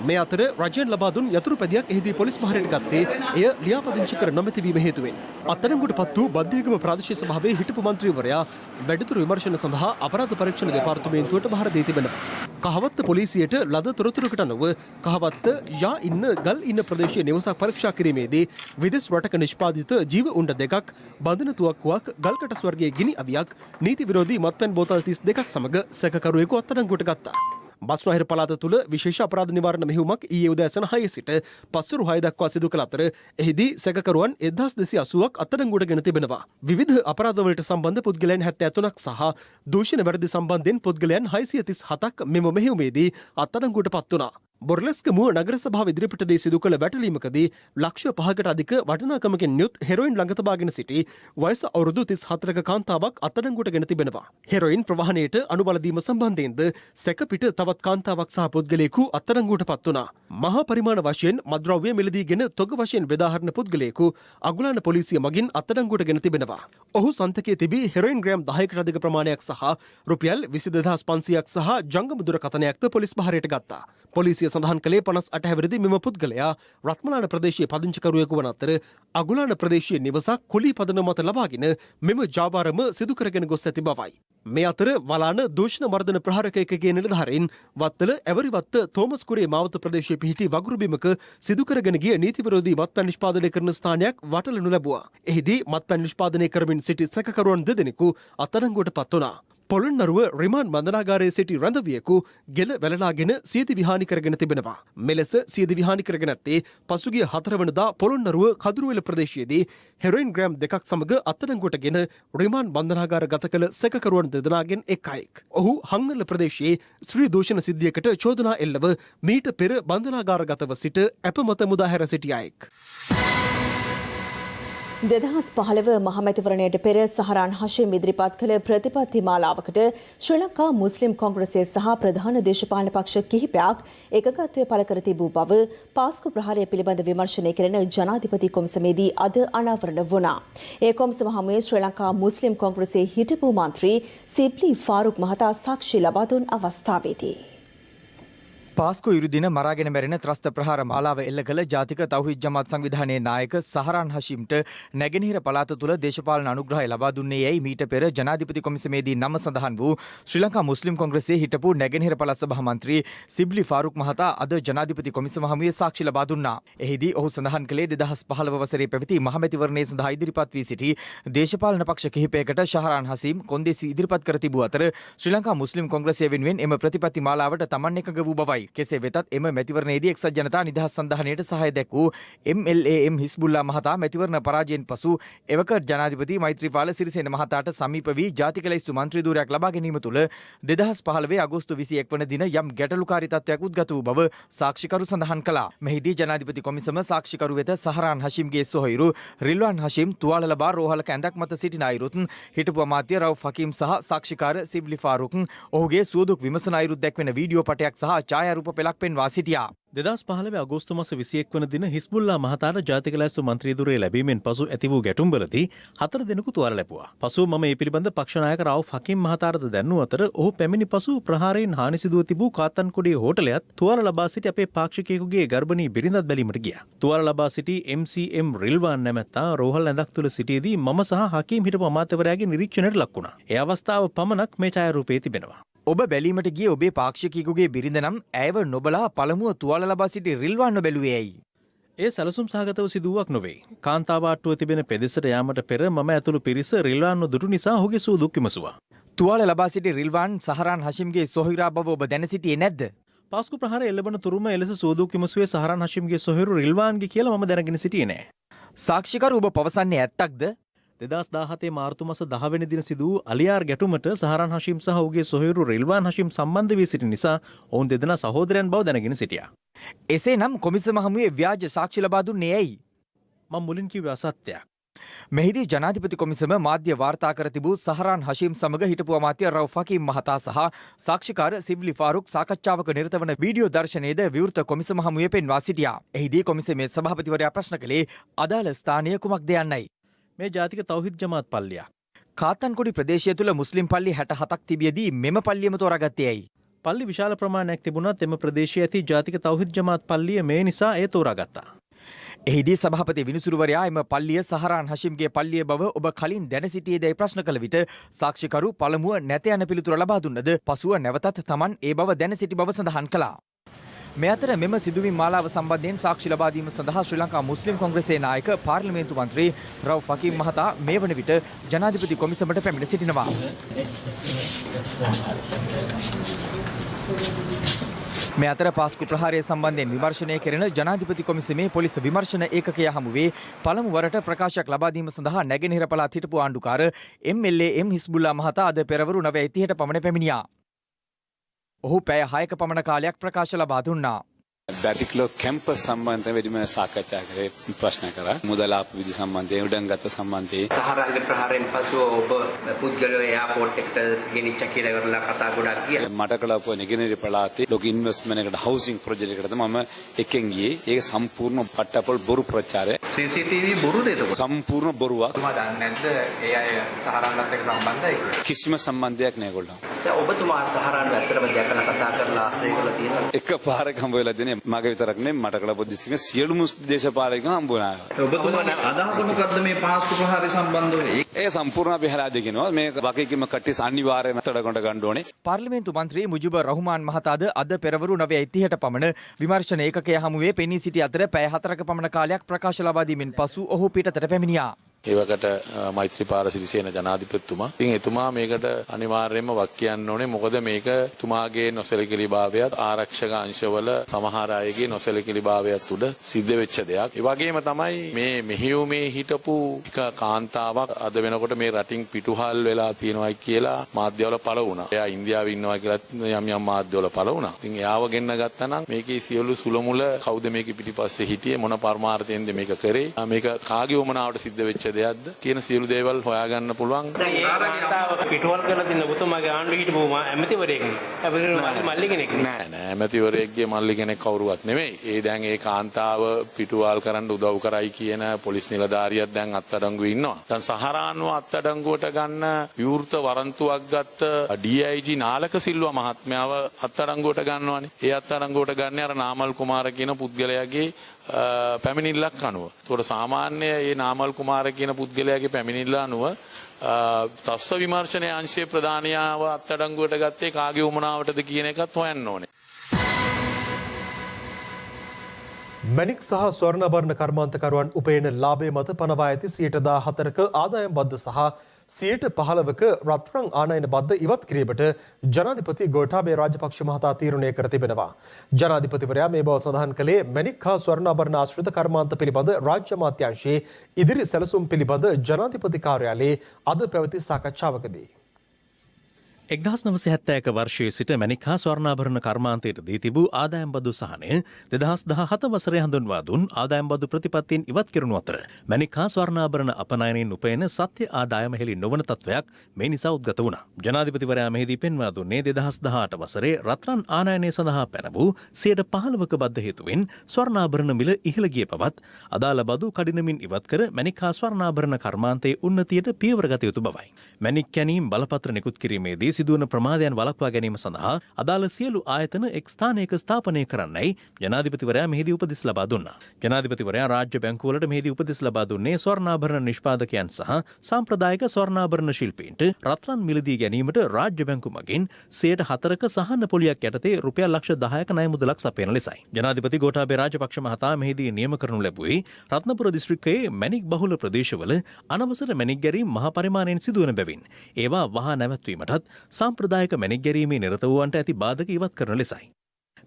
මේ අතර රජයෙන් ලබා දුන් යතුරු පැදියක් එහිදී පොලිස් මහරයට ගත්තේ එය ලියාපදිංචි කර නොමැතිවීම හේතුවෙන්. අත්අඩංගුවටපත් වූ බද්ධයගම ප්‍රාදේශීය සභාවේ හිටපු මන්ත්‍රීවරයා වැඩිදුර විමර්ශන සඳහා අපරාධ පරීක්ෂණ දෙපාර්තමේන්තුවට බහර දී තිබෙනවා. කහවත්ත පොලිසියට ලද තොරතුරකට අනුව කහවත්ත යා ඉන්න ගල් ඉන්න ප්‍රදේශයේ නිවසක් පරීක්ෂා කිරීමේදී විදෙස් රටක නිෂ්පාදිත ජීව උණ්ඩ දෙකක්, බඳන තුවක්කුවක්, ගල්කටස් වර්ගයේ ගිනි අවියක්, නීති විරෝධී මත්පැන් බෝතල් 32ක් සමග සැකකරුවෙකු අත්අඩංගුවට ගත්තා. බස්නාහිර පළාත තුළ විශේෂ අපරාධ නිවාරණ මෙහෙයුමක් ඊයේ උදෑසන 6 සිට පස්වරු 6 දක්වා සිදු කළ අතර එහිදී සැකකරුවන් 1280ක් අත්අඩංගුවට ගෙන තිබෙනවා. විවිධ අපරාධවලට සම්බන්ධ පුද්ගලයන් 73ක් සහ දූෂණ වැරදි සම්බන්ධයෙන් පුද්ගලයන් 637ක් මෙම මෙහෙයුමේදී අත්අඩංගුවට පත් වුණා. බොර්ලස්ක මුව නගර සභාව ඉදිරිපිටදී සිදු කළ වැටලීමකදී ලක්ෂ 5කට අධික වටිනාකමකින් යුත් හෙරොයින් ළඟ තබාගෙන සිටි වයස අවුරුදු 34ක කාන්තාවක් අත්අඩංගුවට ගෙන තිබෙනවා. හෙරොයින් ප්‍රවාහනයට අනුබල දීම සම්බන්ධයෙන්ද සැකපිට තවත් කාන්තාවක් සහ පුද්ගලයෙකු අත්අඩංගුවට පත් වුණා. මහා පරිමාණ වශයෙන් මද්ද්‍රව්‍ය මිලදීගෙන තොග වශයෙන් බෙදාහරින පුද්ගලයෙකු අගුලාන පොලිසිය මගින් අත්අඩංගුවට ගෙන තිබෙනවා. ඔහු සන්තකයේ තිබී හෙරොයින් ග්‍රෑම් 10කට අධික ප්‍රමාණයක් සහ රුපියල් 22500ක් සහ ජංගම දුරකථනයක්ද පොලිස් බහරයට ගත්තා. පොලිසිය සඳහන් කළේ 58 හැවිරිදි මෙම පුද්ගලයා රත්මලාන ප්‍රදේශයේ පදිංචිකරුවෙකු වන අතර අගුලාන ප්‍රදේශයේ නිවසක් කුලී පදනම මත ලබාගෙන මෙම ජාවාරම සිදු කරගෙන ගොස් ඇති බවයි. මේ අතර වලාන දූෂණ මර්දන ප්‍රහාරක එකකගේ නිලධාරීන් වත්තල ඇවරිවත්ත තෝමස් කුරේ මාවත ප්‍රදේශයේ පිහිටි වගුරු බිමක සිදු කරගෙන ගිය නීති විරෝධී මත්පැන් නිෂ්පාදනය කරන ස්ථානයක් වටලනු ලැබුවා. එහිදී මත්පැන් නිෂ්පාදනය කරමින් සිටි සැකකරුවන් දෙදෙනෙකු අත්අඩංගුවට පත් වුණා. පොළොන්නරුව රිමාන්ඩ් බන්ධනාගාරයේ සිටි රැඳවියෙකු ගෙල වැළලාගෙන සියදි විහානි කරගෙන තිබෙනවා. මෙලෙස සියදි විහානි කරගෙන ඇත්තේ පසුගිය 4 වෙනිදා පොළොන්නරුව කදුරුවෙල ප්‍රදේශයේදී හෙරොයින් ග්‍රෑම් 2ක් සමග අත්අඩංගුවටගෙන රිමාන්ඩ් බන්ධනාගාර ගත කළ සැකකරුවන් දෙදෙනාගෙන් එක් අයෙක්. ඔහු හංගල ප්‍රදේශයේ ස්ත්‍රී දූෂණ සිද්ධියකට චෝදනා එල්ලව මීට පෙර බන්ධනාගාරගතව සිට අපමත මුදා හැර සිටි අයෙක්. 2015 මහමැතිවරණයට පෙර සහරාන් හෂීම් ඉදිරිපත් කළ ප්‍රතිපත්ති මාලාවකට ශ්‍රී ලංකා මුස්ලිම් කොංග්‍රසය සහ ප්‍රධාන දේශපාලන පක්ෂ කිහිපයක් එකගත්වය පළ කර තිබූ බව පාස්කු ප්‍රහාරය පිළිබඳ විමර්ශනය කරන ජනාධිපති කොමිසමේදී අද අනාවරණ වුණා. ඒ කොමිසම හමුවේ ශ්‍රී ලංකා මුස්ලිම් කොංග්‍රසයේ හිටපු මන්ත්‍රී සිබ්ලි ෆාරුක් මහතා සාක්ෂි ලබා දුන් අවස්ථාවේදී පාස්කු ඉරුදින මරාගෙන මැරෙන ත්‍රස්ත ප්‍රහාර මාලාව එල්ල කළ ජාතික තෞහිද් ජමාත් සංවිධානයේ නායක සහරාන් හෂීම්ට නැගෙනහිර පළාත තුළ දේශපාලන අනුග්‍රහය ලබා දුන්නේ යැයි මීට පෙර ජනාධිපති කොමිසමේදී නම සඳහන් වූ ශ්‍රී ලංකා මුස්ලිම් කොංග්‍රසයේ හිටපු නැගෙනහිර පළාත් සභා මන්ත්‍රී සිබ්ලි ෆාරුක් මහතා අද ජනාධිපති කොමිසම හමුවේ සාක්ෂි ලබා දුන්නා. එහිදී ඔහු සඳහන් කළේ 2015 වසරේ පැවති මහමැතිවරණය සඳහා ඉදිරිපත් වී සිටි දේශපාලන පක්ෂ කිහිපයකට සහරාන් හෂීම් කොන්දේසි ඉදිරිපත් කර තිබූ අතර ශ්‍රී ලංකා මුස්ලිම් කොංග්‍රසය වෙනුවෙන් එම ප්‍රතිපත්ති මාලාවට තමන් එකඟ වූ බවයි. කෙසේ වෙතත් එම මැතිවරණයේදී එක්සත් ජනතා නිදහස් සන්ධානයට සහාය දැක්වූ MLAM හිස්බුල්ලා මහතා මැතිවරණ පරාජයෙන් පසු එවක ජනාධිපති මෛත්‍රීපාල සිරිසේන මහතාට සමීප වී ජාතික ලැයිස්තු මන්ත්‍රී ධූරයක් ලබා ගැනීම තුළ 2015 අගෝස්තු 21 වන දින යම් ගැටලුකාරී තත්ත්වයක් උද්ගත වූ බව සාක්ෂිකරු සඳහන් කළා. මෙහිදී ජනාධිපති කොමිසම සාක්ෂිකරු වෙත සහරාන් හෂීම්ගේ සොහොයුරු රිල්වාන් හෂීම් තුවාල ලබා රෝහලක ඇඳක් මත සිටින අයුරුත් හිටපු අමාත්‍ය රවුෆ් හකීම් සහ සාක්ෂිකාර සිබ්ලි ෆාරුක් ඔහුගේ සුවදුක් විමසන අයුරුත් දැක්වෙන වීඩියෝ පටයක් සහ ඡායාරූප පෙළක් පෙන්වා සිටියා. 2015 අගෝස්තු මාස 21 වන දින හිස්බුල්ලා මහතාට ජාතික ලැයිස්තු මන්ත්‍රී ධුරය ලැබීමෙන් පසු ඇති වූ ගැටුම්වලදී 4 දෙනෙකු තුවාල ලැබුවා. පසුව මම මේ පිළිබඳ පක්ෂ නායක රවුෆ් හකීම් මහතාට දැන්වූ අතර ඔහු පැමිණි පසු ප්‍රහාරයෙන් හානි සිදුව තිබූ කාතන්කොඩිය හෝටලයත් තුවාල ලබා සිටි අපේ පාක්ෂිකයෙකුගේ ගර්භණී බිරිඳත් බැලීමට ගියා. තුවාල ලබා සිටි MCM රිල්වාන් නැමැත්තා රෝහල් ඇඳක් තුල සිටියේදී මම සහ හකීම් හිටපු අමාත්‍යවරයාගේ නිරීක්ෂණයට ලක් වුණා. ඒ අවස්ථාව පමණක් මේ ඡායාරූපයේ තිබෙනවා. ඔබ බැලීමට ගිය ඔබේ පාක්ෂිකයෙකුගේ බිරිඳ නම් ඇයව නොබලා පළමුව තුවාල ලබා සිටි රිල්වාන්ව බැලුවේ ඇයි? ඒ සැලසුම් සහගතව සිදුවක් නොවේ. කාන්තාවාට්ටුව තිබෙන පෙදෙසට යාමට පෙර මම ඇතුළු පිරිස රිල්වාන්ව දුටු නිසා ඔහුගේ සුව දුක් විමසුවා. තුවාල ලබා සිටි රිල්වාන් සහරාන් හෂීම්ගේ සොහොයුරා බව ඔබ දැන සිටියේ නැද්ද? පාස්කු ප්‍රහාරය එල්ලබන තුරුම එලෙස සුව දුක් විමසුවේ සහරාන් හෂීම්ගේ සොහොයුරු රිල්වාන්ගේ කියලා මම දැනගෙන සිටියේ නෑ. සාක්ෂිකරු ඔබ පවසන්නේ ඇත්තක්ද? 2017 මාර්තු මාස 10 වෙනි දින සිදු වූ අලියාර් ගැටුමට සහරාන් හෂීම් සහ ඔහුගේ සොහොයුරු රිල්වාන් හෂීම් සම්බන්ධ වී සිටි නිසා ඔවුන් දෙදෙනා සහෝදරයන් බව දැනගෙන සිටියා. එසේනම් කොමිසම හමුවේ ව්‍යාජ සාක්ෂි ලබා දුන්නේ ඇයි? මම මුලින් කිව්වේ අසත්‍යයක්. මෙහිදී ජනාධිපති කොමිසම මාධ්‍ය වාර්තා කර තිබූ සහරාන් හෂීම් සමග හිටපු අමාත්‍ය රවුෆ් හකීම් මහතා සහ සාක්ෂිකාර සිබ්ලි ෆාරුක් සාකච්ඡාවක නිරත වන වීඩියෝ දර්ශනයේද විවෘත කොමිසම හමුවේ පෙන්වා සිටියා. එහිදී කොමිසමේ සභාපතිවරයා ප්‍රශ්න කළේ අදාළ ස්ථානය කුමක්ද යන්නයි. මේ ජාතික තෞහිද් ජමාත් පල්ලියක්. කාතන්කොඩි ප්‍රදේශය තුළ මුස්ලිම් පල්ලි 67ක් තිබියදී මෙම පල්ලියම තෝරාගත්තේ ඇයි? පල්ලි විශාල ප්‍රමාණයක් තිබුණත් එම ප්‍රදේශයේ ඇති ජාතික තෞහිද් ජමාත් පල්ලිය මේ නිසා එය තෝරාගත්තා. එහිදී සභාපති විනිසුරුවරයා එම පල්ලිය සහරාන් හෂිම්ගේ පල්ලිය බව ඔබ කලින් දැන සිටියේදැයි ප්‍රශ්න කළ විට සාක්ෂිකරු පළමුව නැත යන පිළිතුර ලබා දුන්නද පසුව නැවතත් තමන් ඒ බව දැන සිටි බව සඳහන් කළා. මේ අතර මෙම සිදුවීම් මාලාව සම්බන්ධයෙන් සාක්ෂි ලබා දීම සඳහා ශ්‍රී ලංකා මුස්ලිම් කොංග්‍රසයේ නායක පාර්ලිමේන්තු මන්ත්‍රී රවුෆ් හකීම් මහතා මේ වන විට ජනාධිපති කොමිසමට පැමිණ සිටිනවා. මේ අතර පාස්කු ප්‍රහාරය සම්බන්ධයෙන් විමර්ශනය කෙරෙන ජනාධිපති කොමිසමේ පොලිස් විමර්ශන ඒකකය හමුවේ පළමු වරට ප්‍රකාශයක් ලබා දීම සඳහා නැගෙනහිර පළාත් හිටපු ආණ්ඩුකාර MLA M හිස්බුල්ලා මහතා අද පෙරවරු 9:30ට පමණ පැමිණියා. ඔහු පැය 6ක පමණ කාලයක් ප්‍රකාශ ලබා දුන්නා. බැටික්ලෝ කැම්පස් සම්බන්ධයෙන් වැඩිම සාකච්ඡා කරේ ප්‍රශ්න කරා. මුදලාප විධි සම්බන්ධයෙන් උඩන්ගත සම්බන්ධයෙන් සහරාගේ ප්‍රහාරයෙන් පසුව ඔබ පුද්ගලයෝ එයාපෝට් එකට ගෙනිච්ච කියලා කරලා කතා ගොඩක් ගියා. මට කළපුව නැගෙනහිර පළාතේ ලොකු ඉන්වෙස්ට්මන්ට් එකකට හවුසින් ප්‍රොජෙක්ට් එකකට මම එකෙන් ගියේ. ඒක සම්පූර්ණ පට්ටපොල් බොරු ප්‍රචාරය. CCTV බොරුද ඒක? සම්පූර්ණ බොරුවක්. මම දන්නේ නැද්ද ඒ අය සහරාන්වත් එක්ක සම්බන්ධයි කියලා? කිසිම සම්බන්ධයක් නැහැ ඒගොල්ලෝ. දැන් ඔබතුමා සහරාන් ඇත්තටම දැකලා කතා කරලා ආශ්‍රය කරලා තියෙනවා. එකපාරක් හම්බ වෙලා දෙන්නේ මගේ විතරක් නෙමෙයි මට කළපු දිස්ත්‍රික්කයේ සියලුම දේශපාලකයන් හම්බ වුණා. ඔබතුමාගේ අදහස මොකද්ද මේ පාස්කු ප්‍රහාරය සම්බන්ධව? ඒ සම්පූර්ණ අපි හලා දෙකිනවා. මේ වගකීම කට්ටිය අනිවාර්යයෙන්ම අත්අඩංගුවට ගන්න ඕනේ. පාර්ලිමේන්තු මන්ත්‍රී මුජිබුර් රහ්මාන් මහතාද අද පෙරවරු 9:30ට පමණ විමර්ශන ඒකකය හමුවේ පෙනී සිටි අතර පැය 4ක පමණ කාලයක් ප්‍රකාශ ලබා දීමෙන් පසු ඔහු පිටතට පැමිණියා. ඒවකට මෛත්‍රීපාල සිරිසේන ජනාධිපතිතුමා. ඉතින් එතුමා මේකට අනිවාර්යයෙන්ම වක් කියන්න ඕනේ. මොකද මේක තුමාගේ නොසැලකිලිභාවයත් ආරක්ෂක අංශවල සමහර අයගේ නොසැලකිලිභාවයත් උඩ සිද්ධ වෙච්ච දෙයක්. ඒ වගේම තමයි මේ මෙහෙයුමේ හිටපු එක කාන්තාවක් අද වෙනකොට මේ රටින් පිටුහල් වෙලා තියෙනවා කියලා මාධ්‍යවල පළ වුණා. එයා ඉන්දියාවේ ඉන්නවා කියලා යම් මාධ්‍යවල පළ වුණා. ඉතින් එයාව ගෙන්න ගත්තා නම් මේකේ සියලු සුලමුල කවුද මේකේ පිටිපස්සේ හිටියේ මොන පරමාර්ථයෙන්ද මේක කරේ? මේක කාගේ වමනාවට සිද්ධ වෙච්ච දෙයක්ද කියන සියලු දේවල් හොයාගන්න පුළුවන්. දැන් ඒ කාන්තාව පිටුවල් කරලා තින්න ඔබතුමාගේ ආණ්ඩුවේ හිටපු ඇමතිවරයෙක් නේ. මල්ලි කෙනෙක් නෑ ඇමතිවරයෙක්ගේ මල්ලි කෙනෙක් කවුරුවත් නෙමෙයි. ඒ දැන් ඒ කාන්තාව පිටුවල් කරන්න උදව් කරයි කියන පොලිස් නිලධාරියක් දැන් අත්අඩංගුවේ ඉන්නවා. දැන් සහරාන්ව අත්අඩංගුවට ගන්න විවෘත වරන්තුවක් ගත්ත DIG නාලක සිල්වා මහත්මයාව අත්අඩංගුවට ගන්නවානේ. ඒ අත්අඩංගුවට ගන්නේ අර නාමල් කුමාර කියන පුද්ගලයාගේ පැමිණිල්ලක් අනුව. ඒතකොට සාමාන්‍ය මේ නාමල් කුමාර කියන පුද්ගලයාගේ පැමිණිල්ල අනුව තස්ස විමර්ශනයේ අංශයේ ප්‍රධානියාව අත්අඩංගුවට ගත්තේ කාගේ උමනාවටද කියන එකත් හොයන්න ඕනේ. මැණික් සහ ස්වර්ණාභරණ කර්මාන්තකරුවන් උපයන ලාභය මත පනවා ඇති 14%ක ආදායම් බද්ද සහ 15%ක රත්රන් ආනයන බද්ද ඉවත් කිරීමට ජනාධිපති ගෝඨාභය රාජපක්ෂ මහතා තීරණය කර තිබෙනවා. ජනාධිපතිවරයා මේ බව සඳහන් කළේ මැණික් හා ස්වර්ණාභරණ ආශ්‍රිත කර්මාන්ත පිළිබඳ රාජ්‍ය අමාත්‍යාංශයේ ඉදිරි සැලසුම් පිළිබඳ ජනාධිපති කාර්යාලයේ අද පැවති සාකච්ඡාවකදී. 1970ක වර්ෂයේ සිට මැණික් හා ස්වර්ණාභරණ කර්මාන්තයට දී තිබූ ආදායම් බදු සහනය 2017 වසරේ හඳුන්වා දුන් ආදායම් බදු ප්‍රතිපත්තීන් ඉවත් කරනු අතර මැණික් හා ස්වර්ණාභරණ අපනයනයෙන් උපයන සත්‍ය ආදායම හෙළි නොවන තත්වයක් මේ නිසා උද්ගත වුණා. ජනාධිපතිවරයා මෙහිදී පෙන්වා දුන්නේ 2018 වසරේ රත්රන් ආනයනය සඳහා පැනවූ 15%ක බද්ද හේතුවෙන් ස්වර්ණාභරණ මිල ඉහළ ගිය බවත් අදාළ බදු කඩිනමින් ඉවත් කර මැණික් හා ස්වර්ණාභරණ කර්මාන්තයේ උන්නතියට පියවර ගත යුතු බවයි. මැණික් කැණීම් බලපත්‍ර නිකුත් කිරීමේදී සිදුවන ප්‍රමාදයන් වළක්වා ගැනීම සඳහා අදාළ සියලු ආයතන එක් ස්ථානයක ස්ථාපනය කරන්නයි ජනාධිපතිවරයා මෙහිදී උපදෙස් ලබා දුන්නා. ජනාධිපතිවරයා රාජ්‍ය බැංකුවලට මෙහිදී උපදෙස් ලබා දුන්නේ ස්වර්ණාභරණ නිෂ්පාදකයන් සහ සාම්ප්‍රදායික ස්වර්ණාභරණ ශිල්පීන්ට රත්රන් මිලදී ගැනීමට රාජ්‍ය බැංකු මගින් 104ක සහන පොලියක් යටතේ රුපියල් ලක්ෂ 10ක ණය මුදලක් සපයන ලෙසයි. ජනාධිපති ගෝඨාභය රාජපක්ෂ මහතා මෙහිදී නියම කරනු ලැබුවේ රත්නපුර දිස්ත්‍රික්කයේ මැණික් බහුල ප්‍රදේශවල අනවසර මැණික් ගැරීම් මහා පරිමාණයෙන් සිදුවන බැවින් ඒවා වහා නැවැත්වීමටත් සාම්ප්‍රදායික මැණික් ගැරීමේ නිරත වූවන්ට ඇති බාධක ඉවත් කරන ලෙසයි.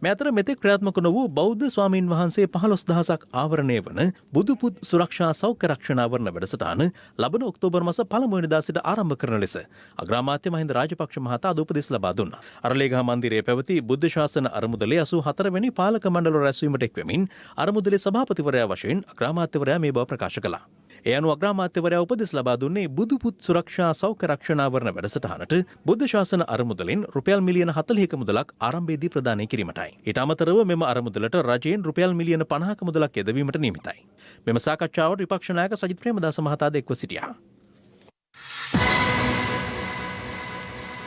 මේ අතර මෙතෙක් ක්‍රියාත්මක නොවූ බෞද්ධ ස්වාමීන් වහන්සේ 15000ක් ආවරණය වන බුදුපුත් සුරක්ෂා සෞඛ්‍ය රක්ෂණාවරණ වැඩසටහන ලබන ඔක්තෝබර් මාස 1 වෙනිදා සිට ආරම්භ කරන ලෙස අග්‍රාමාත්‍ය මහින්ද රාජපක්ෂ මහතා අද උපදෙස් ලබා දුන්නා. අරලේගහ මන්දිරයේ පැවති බුද්ධ ශාසන අරමුදලේ 84 වෙනි පාලක මණ්ඩල රැස්වීමට එක්වෙමින් අරමුදලේ සභාපතිවරයා වශයෙන් අග්‍රාමාත්‍යවරයා මේ බව ප්‍රකාශ කළා. ඒ අනුව අග්‍රාමාත්‍යවරයා උපදෙස් ලබා දුන්නේ බුදුපුත් සුරක්ෂා සෞඛ්‍ය රක්ෂණාවරණ වැඩසටහනට බුද්ධ ශාසන අරමුදලින් රුපියල් මිලියන 40ක මුදලක් ආරම්භයේදී ප්‍රදානය කිරීමටයි. ඊට අමතරව මෙම අරමුදලට රජයෙන් රුපියල් මිලියන 50ක මුදලක් යෙදවීමට නියමිතයි. මෙම සාකච්ඡාවට විපක්ෂ නායක සජිත් ප්‍රේමදාස මහතාද එක්ව සිටියා.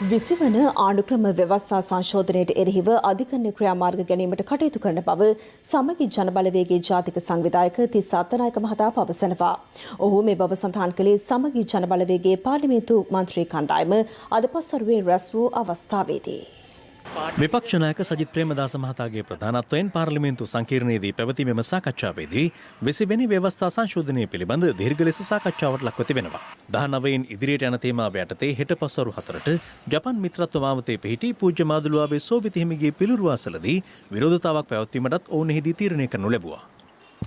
විසිවන ආණුක්‍රම ව්‍යවස්ථා සංශෝධනයට එරෙහිව අධිකරණ ක්‍රියාමාර්ග ගැනීමට කටයුතු කරන බව සමගි ජනබලවේගයේ ජාතික සංවිධායක තිස්ස අත්තනායක මහතා පවසනවා. ඔහු මේ බව සඳහන් කළේ සමගි ජනබලවේගයේ පාර්ලිමේන්තු මන්ත්‍රී කණ්ඩායම අද පස්වරුවේ රැස් වූ අවස්ථාවේදී. විපක්ෂ නායක සජිත් ප්‍රේමදාස මහතාගේ ප්‍රධානත්වයෙන් පාර්ලිමේන්තු සංකීර්ණයේදී පැවති මෙම සාකච්ඡාවේදී 20 වෙනි ව්‍යවස්ථා සංශෝධනය පිළිබඳ දීර්ඝ ලෙස සාකච්ඡාවට ලක්ව තිබෙනවා. 19 ඉදිරියට යන තේමාව යටතේ හෙට පස්වරු 4ට ජපන් මිත්‍රත්ව මාවතේ පිහිටි පූජ්‍ය මාදුළුවාවේ සෝභිත හිමිගේ පිළිරුවාසලදී විරෝධතාවක් පැවැත්වීමටත් ඔවුන් එහිදී තීරණය කරනු ලැබුවා.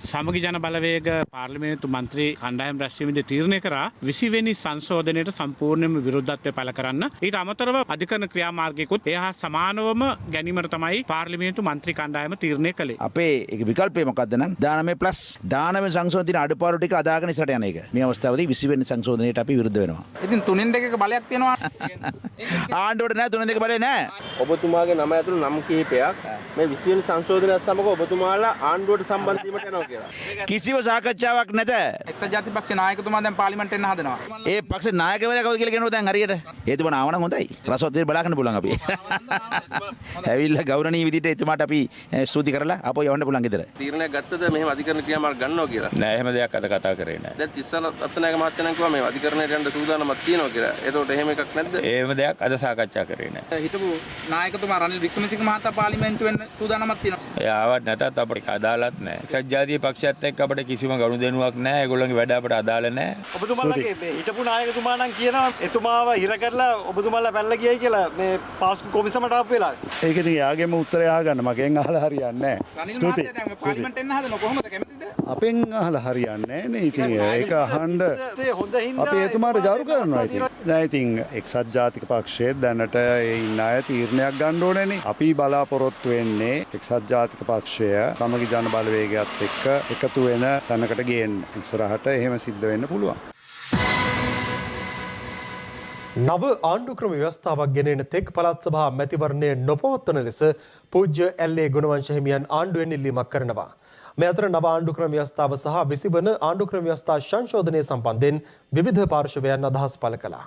සමගි ජන බලවේග පාර්ලිමේන්තු මන්ත්‍රී කණ්ඩායම් රැස්වීමේදී තීරණය කරා 20 වෙනි සංශෝධනයට සම්පූර්ණයෙන්ම විරුද්ධත්වය පළ කරන්න. ඊට අමතරව අධිකරණ ක්‍රියාමාර්ගයකුත් එහා සමානවම ගැනීමට තමයි පාර්ලිමේන්තු මන්ත්‍රී කණ්ඩායම තීරණය කළේ. අපේ ඒක විකල්පය මොකක්ද නම් 19+19 සංශෝධන අඩුපාඩු ටික අදාගෙන ඉස්සරට යන එක. මේ අවස්ථාවේදී 20 වෙනි සංශෝධනයට අපි විරුද්ධ වෙනවා. ඉතින් 3-2ක බලයක් තියෙනවා. ආණ්ඩුවට නෑ 3-2 බලය නෑ. ඔබතුමාගේ නම ඇතුළු නම් කිහිපයක් මේ 20 වෙනි සංශෝධනයත් සමග ඔබතුමාලා ආණ්ඩුවට සම්බන්ධ වීමට යනවා. කිසිම සාකච්ඡාවක් නැත. එක්සත් ජාතික පක්ෂ නායකතුමා දැන් පාර්ලිමේන්තෙන් එන්න හදනවා. ඒ පක්ෂ නායකවරයා කවුද කියලා කියනවා දැන් හරියට. හේතුවන ආවනම් හොඳයි. රසවත් දේ බලාගන්න පුළුවන් අපි. ඇවිල්ලා ගෞරවනීය විදිහට එතුමාට අපි ස්තුති කරලා අපෝ යවන්න පුළුවන් ගෙදර. තීරණයක් ගත්තද මෙහෙම අධිකරණ ක්‍රියාමාර්ග ගන්නවා කියලා? නෑ එහෙම දෙයක් අද කතා කරේ නෑ. දැන් තිස්සන අත්තනායක මහත්තයා නම් කිව්වා මේ අධිකරණයට යන්න සූදානමක් තියෙනවා කියලා. ඒතකොට එහෙම එකක් නැද්ද? එහෙම දෙයක් අද සාකච්ඡා කරේ නෑ. හිටපු නායකතුමා රනිල් වික්‍රමසිංහ මහතා පාර්ලිමේන්තුවෙන් සූදානමක් තියෙනවා. ඒ ආවත් නැතත් අපිට අදාළත් නෑ. එක්සත් ජාතික පක්ෂයත් එක්ක අපිට කිසිම ගනුදෙනුවක් නෑ. ඒගොල්ලන්ගේ වැඩ අපිට අදාළ නෑ. ඔබතුමාලගේ මේ හිටපු නායකතුමා නම් කියනවා එතුමාව හිර කරලා ඔබතුමාලා පැනලා ගියයි කියලා මේ පාස්කු කොමිසමට ආපු වෙලාවේ. ඒක ඉතින් යාගෙම උත්තරය අහගන්න මගෙන් අහලා හරියන්නේ නෑ. ස්තුතියි. පාර්ලිමේන්තෙන් එන්න හදනවා කොහොමද කැමතිද? අපෙන් අහලා හරියන්නේ නෑ නේ. ඉතින් ඒක අහන්න අපි එතුමාට ගෞරව කරනවා ඉතින්. නෑ ඉතින් එක්සත් ජාතික පක්ෂයේ දැනට ඒ ඉන්න අය තීරණයක් ගන්න ඕනේනේ. අපි බලාපොරොත්තු වෙන්නේ එක්සත් ජාතික පක්ෂය සමගි ජන බලවේගයත් එක්ක එකතු වෙන තැනකට ගේන්න. ඉස්සරහට එහෙම සිද්ධ වෙන්න පුළුවන්. නව ආණ්ඩුක්‍රම ව්‍යවස්ථාවක් ගෙනෙන තෙක් පළාත් සභා මැතිවරණය නොපවත්වන ලෙස පූජ්‍ය එල්.ඒ. ගුණවංශ හිමියන් ආණ්ඩුවෙන් ඉල්ලීමක් කරනවා. මේ අතර නව ආණ්ඩුක්‍රම ව්‍යවස්ථාව සහ 20 වන ආණ්ඩුක්‍රම ව්‍යවස්ථා සංශෝධනය සම්බන්ධයෙන් විවිධ පාර්ශවයන් අදහස් පළ කළා.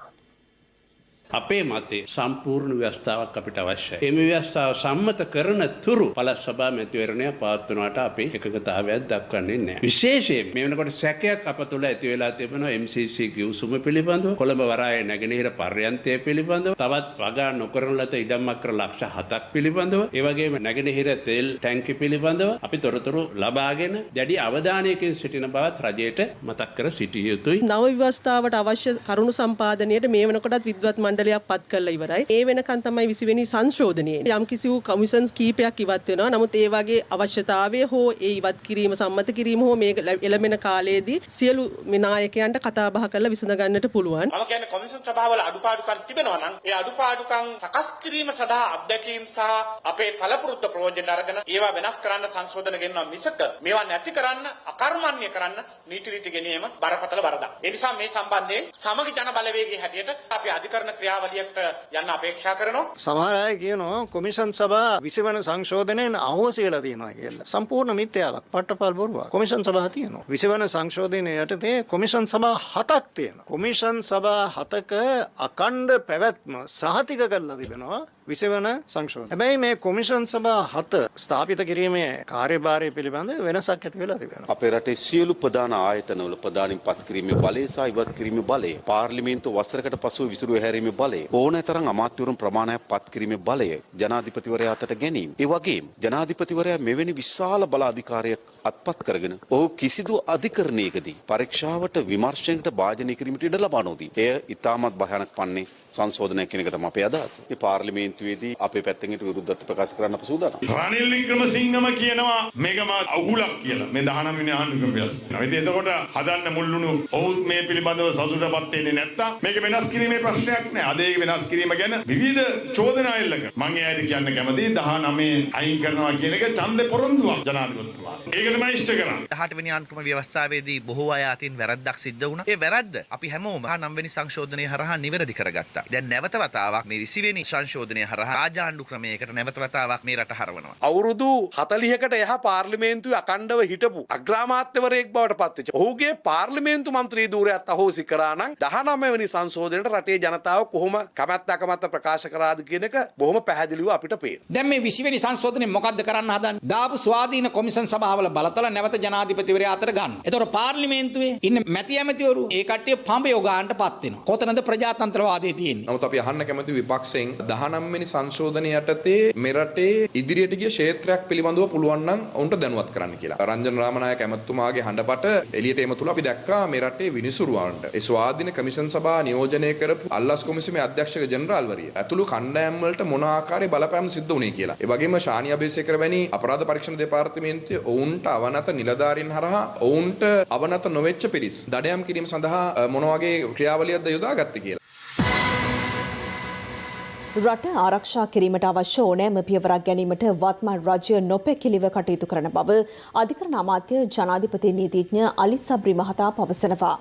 අපේ මතේ සම්පූර්ණ ව්‍යවස්ථාවක් අපිට අවශ්‍යයි. මේ ව්‍යවස්ථාව සම්මත කරන තුරු පළාත් සභා මැතිවරණය පවත්වනවට අපි එකඟතාවයක් දක්වන්නේ නැහැ. විශේෂයෙන් මේ වෙනකොට සැකයක් අප තුළ ඇති වෙලා තිබෙනවා MCC ගිවිසුම පිළිබඳව, කොළඹ වරායේ නැගෙනහිර පර්යන්තය පිළිබඳව, තවත් වගා නොකරන ලද ඉඩම් අක්කර ලක්ෂ 7ක් පිළිබඳව, ඒ වගේම නැගෙනහිර තෙල් ටැංකි පිළිබඳව අපි තොරතුරු ලබාගෙන දැඩි අවධානයකින් සිටින බවත් රජයට මතක් කර සිටිය යුතුයි. නව ව්‍යවස්ථාවට අවශ්‍ය කරුණු සම්පාදනයට මේ වෙනකොටත් විද්වත් මණ්ඩලයක් පත් කරලා ඉවරයි. ඒ වෙනකන් තමයි 20 වෙනි සංශෝධනයේ යම් කිසි වූ කමිෂන්ස් කීපයක් ඉවත් වෙනවා. නමුත් ඒ වගේ අවශ්‍යතාවය හෝ ඒ ඉවත් කිරීම සම්මත කිරීම හෝ මේ එළඹෙන කාලයේදී සියලු නායකයන්ට කතා බහ කරලා විසඳ ගන්නට පුළුවන්. මම කියන්නේ කොමිෂන් සභාවල අඩුපාඩුකම් තිබෙනවා නම් ඒ අඩුපාඩුකම් සකස් කිරීම සඳහා අත්දැකීම් සහ අපේ පළපුරුද්ද ප්‍රයෝජන අරගෙන ඒවා වෙනස් කරන්න සංශෝධන ගෙනනවා මිසක මේවා නැති කරන්න අකර්මණ්‍ය කරන්න නීති රීති ගෙනීම බරපතල වරදක්. ඒ නිසා මේ සම්බන්ධයෙන් සමගි ජන බලවේගයේ හැටියට අපි අධිකරණ ක්‍රියාවලියකට යන්න අපේක්ෂා කරනවා. සමහර අය කියනවා කොමිෂන් සභා 20 වන සංශෝධනයෙන් අහෝසි වෙලා තියෙනවා කියලා. සම්පූර්ණ මිත්‍යාවක්. පට්ටපල් බොරුවක්. කොමිෂන් සභා තියෙනවා. 20 වන සංශෝධනයේ යටතේ කොමිෂන් සභා 7ක් තියෙනවා. කොමිෂන් සභා 7ක අඛණ්ඩ පැවැත්ම සහතික කරලා තිබෙනවා 20 වන සංශෝධනය. හැබැයි මේ කොමිෂන් සභා 7 ස්ථාපිත කිරීමේ කාර්යභාරය පිළිබඳ වෙනසක් ඇති වෙලා තිබෙනවා. අපේ රටේ සියලු ප්‍රධාන ආයතනවල ප්‍රධානින් පත් කිරීමේ බලය සහ ඉවත් කිරීමේ බලය, පාර්ලිමේන්තුව වසරකට පසුව විසිරුව හැරීමේ බලය, ඕනෑතරම් අමාත්‍යවරුන් ප්‍රමාණයක් පත් කිරීමේ බලය ජනාධිපතිවරයා අතට ගැනීම. ඒ වගේම ජනාධිපතිවරයා මෙවැනි විශාල බල අධිකාරියක් අත්පත් කරගෙන ඔහු කිසිදු අධිකරණයකදී පරීක්ෂාවට විමර්ශනයට භාජනය කිරීමට ඉඩ ලබා නොදී එය ඉතාමත් භයානක පන්නේ සංශෝධනය කියන එක තමයි අපේ අදහස. මේ පාර්ලිමේන්තුවේදී අපේ පැත්තෙන් ඊට විරුද්ධත්ව ප්‍රකාශ කරන්න අප සූදානම්. රනිල් වික්‍රමසිංහම කියනවා මේකම අහුලක් කියලා. මේ 19 වෙනි ආණ්ඩුක්‍රම ව්‍යවස්ථාව. ඉතින් එතකොට හදන්න මුල්ලුණු ඔවුත් මේ පිළිබඳව සතුටපත් වෙන්නේ නැත්තම් මේක වෙනස් කිරීමේ ප්‍රශ්නයක් නෑ. අද ඒක වෙනස් කිරීම ගැන විවිධ චෝදනා එල්ල කරනවා. මම එයාට කියන්න කැමතියි 19 අයින් කරනවා කියන එක ඡන්ද පොරොන්දුවක් ජනාධිපතිතුමා. ඒක තමයි ඉෂ්ට කරන්නේ. 18 වෙනි ආණ්ඩුක්‍රම ව්‍යවස්ථාවේදී බොහෝ අය අතින් වැරද්දක් සිද්ධ වුණා. ඒ වැරද්ද අපි හැමෝම 9 වෙනි සංශෝධනය හරහා නිවැරදි කරගත්තා. දැන් නැවත වතාවක් මේ 20 වෙනි සංශෝධනය හරහා රාජාණ්ඩු ක්‍රමයකට නැවත වතාවක් මේ රට හරවනවා. අවුරුදු 40කට එහා පාර්ලිමේන්තුවේ අකණ්ඩව හිටපු අග්‍රාමාත්‍යවරයෙක් බවට පත් වෙච්ච ඔහුගේ පාර්ලිමේන්තු මන්ත්‍රී ධූරයත් අහෝසි කරා නම් 19 වෙනි සංශෝධනයට රටේ ජනතාව කොහොම කැමැත්ත අකමැත්ත ප්‍රකාශ කරාද කියන එක බොහොම පැහැදිලිව අපිට පේනවා. දැන් මේ 20 වෙනි සංශෝධනයේ මොකද්ද කරන්න හදන්නේ? දාපු ස්වාධීන කොමිෂන් සභාවල බලතල නැවත ජනාධිපතිවරයා අතර ගන්න. ඒතකොට පාර්ලිමේන්තුවේ ඉන්න මැති ඇමතිවරු ඒ කට්ටිය පඹයෝ ගන්නටපත් වෙනවා. කොතනද ප්‍රජාතන්ත්‍රවාදයේ තියෙන්නේ? නමුත් අපි අහන්න කැමති විපක්ෂයෙන් 19 වෙනි සංශෝධනය යටතේ මෙරටේ ඉදිරියට ගිය ක්ෂේත්‍රයක් පිළිබඳව පුළුවන් නම් ඔවුන්ට දැනුවත් කරන්න කියලා. රංජන් රාමනායක ඇමතුමාගේ හඬපට එළියට එම තුල අපි දැක්කා මෙරටේ විනිසුරුවන්ට ඒ ස්වාධීන කමිෂන් සභාව නියෝජනය කරපු අල්ලස් කොමිසමේ අධ්‍යක්ෂක ජෙනරාල්වරිය ඇතුළු කණ්ඩායම් වලට මොන ආකාරයේ බලපෑම් සිද්ධ වුණේ කියලා. ඒ වගේම ශානි අබේසේකර වැනි අපරාධ පරීක්ෂණ දෙපාර්තමේන්තුවේ ඔවුන්ට අවනත නිලධාරීන් හරහා ඔවුන්ට අවනත නොවෙච්ච පිරිස් දඩයම් කිරීම සඳහා මොන වගේ ක්‍රියාවලියක්ද යොදාගත්තේ කියලා. රට ආරක්ෂා කිරීමට අවශ්‍ය ඕනෑම පියවරක් ගැනීමට වත්මන් රජය නොපැකිලිව කටයුතු කරන බව අධිකරණ අමාත්‍ය ජනාධිපති නීතිඥ අලි සබ්රි මහතා පවසනවා.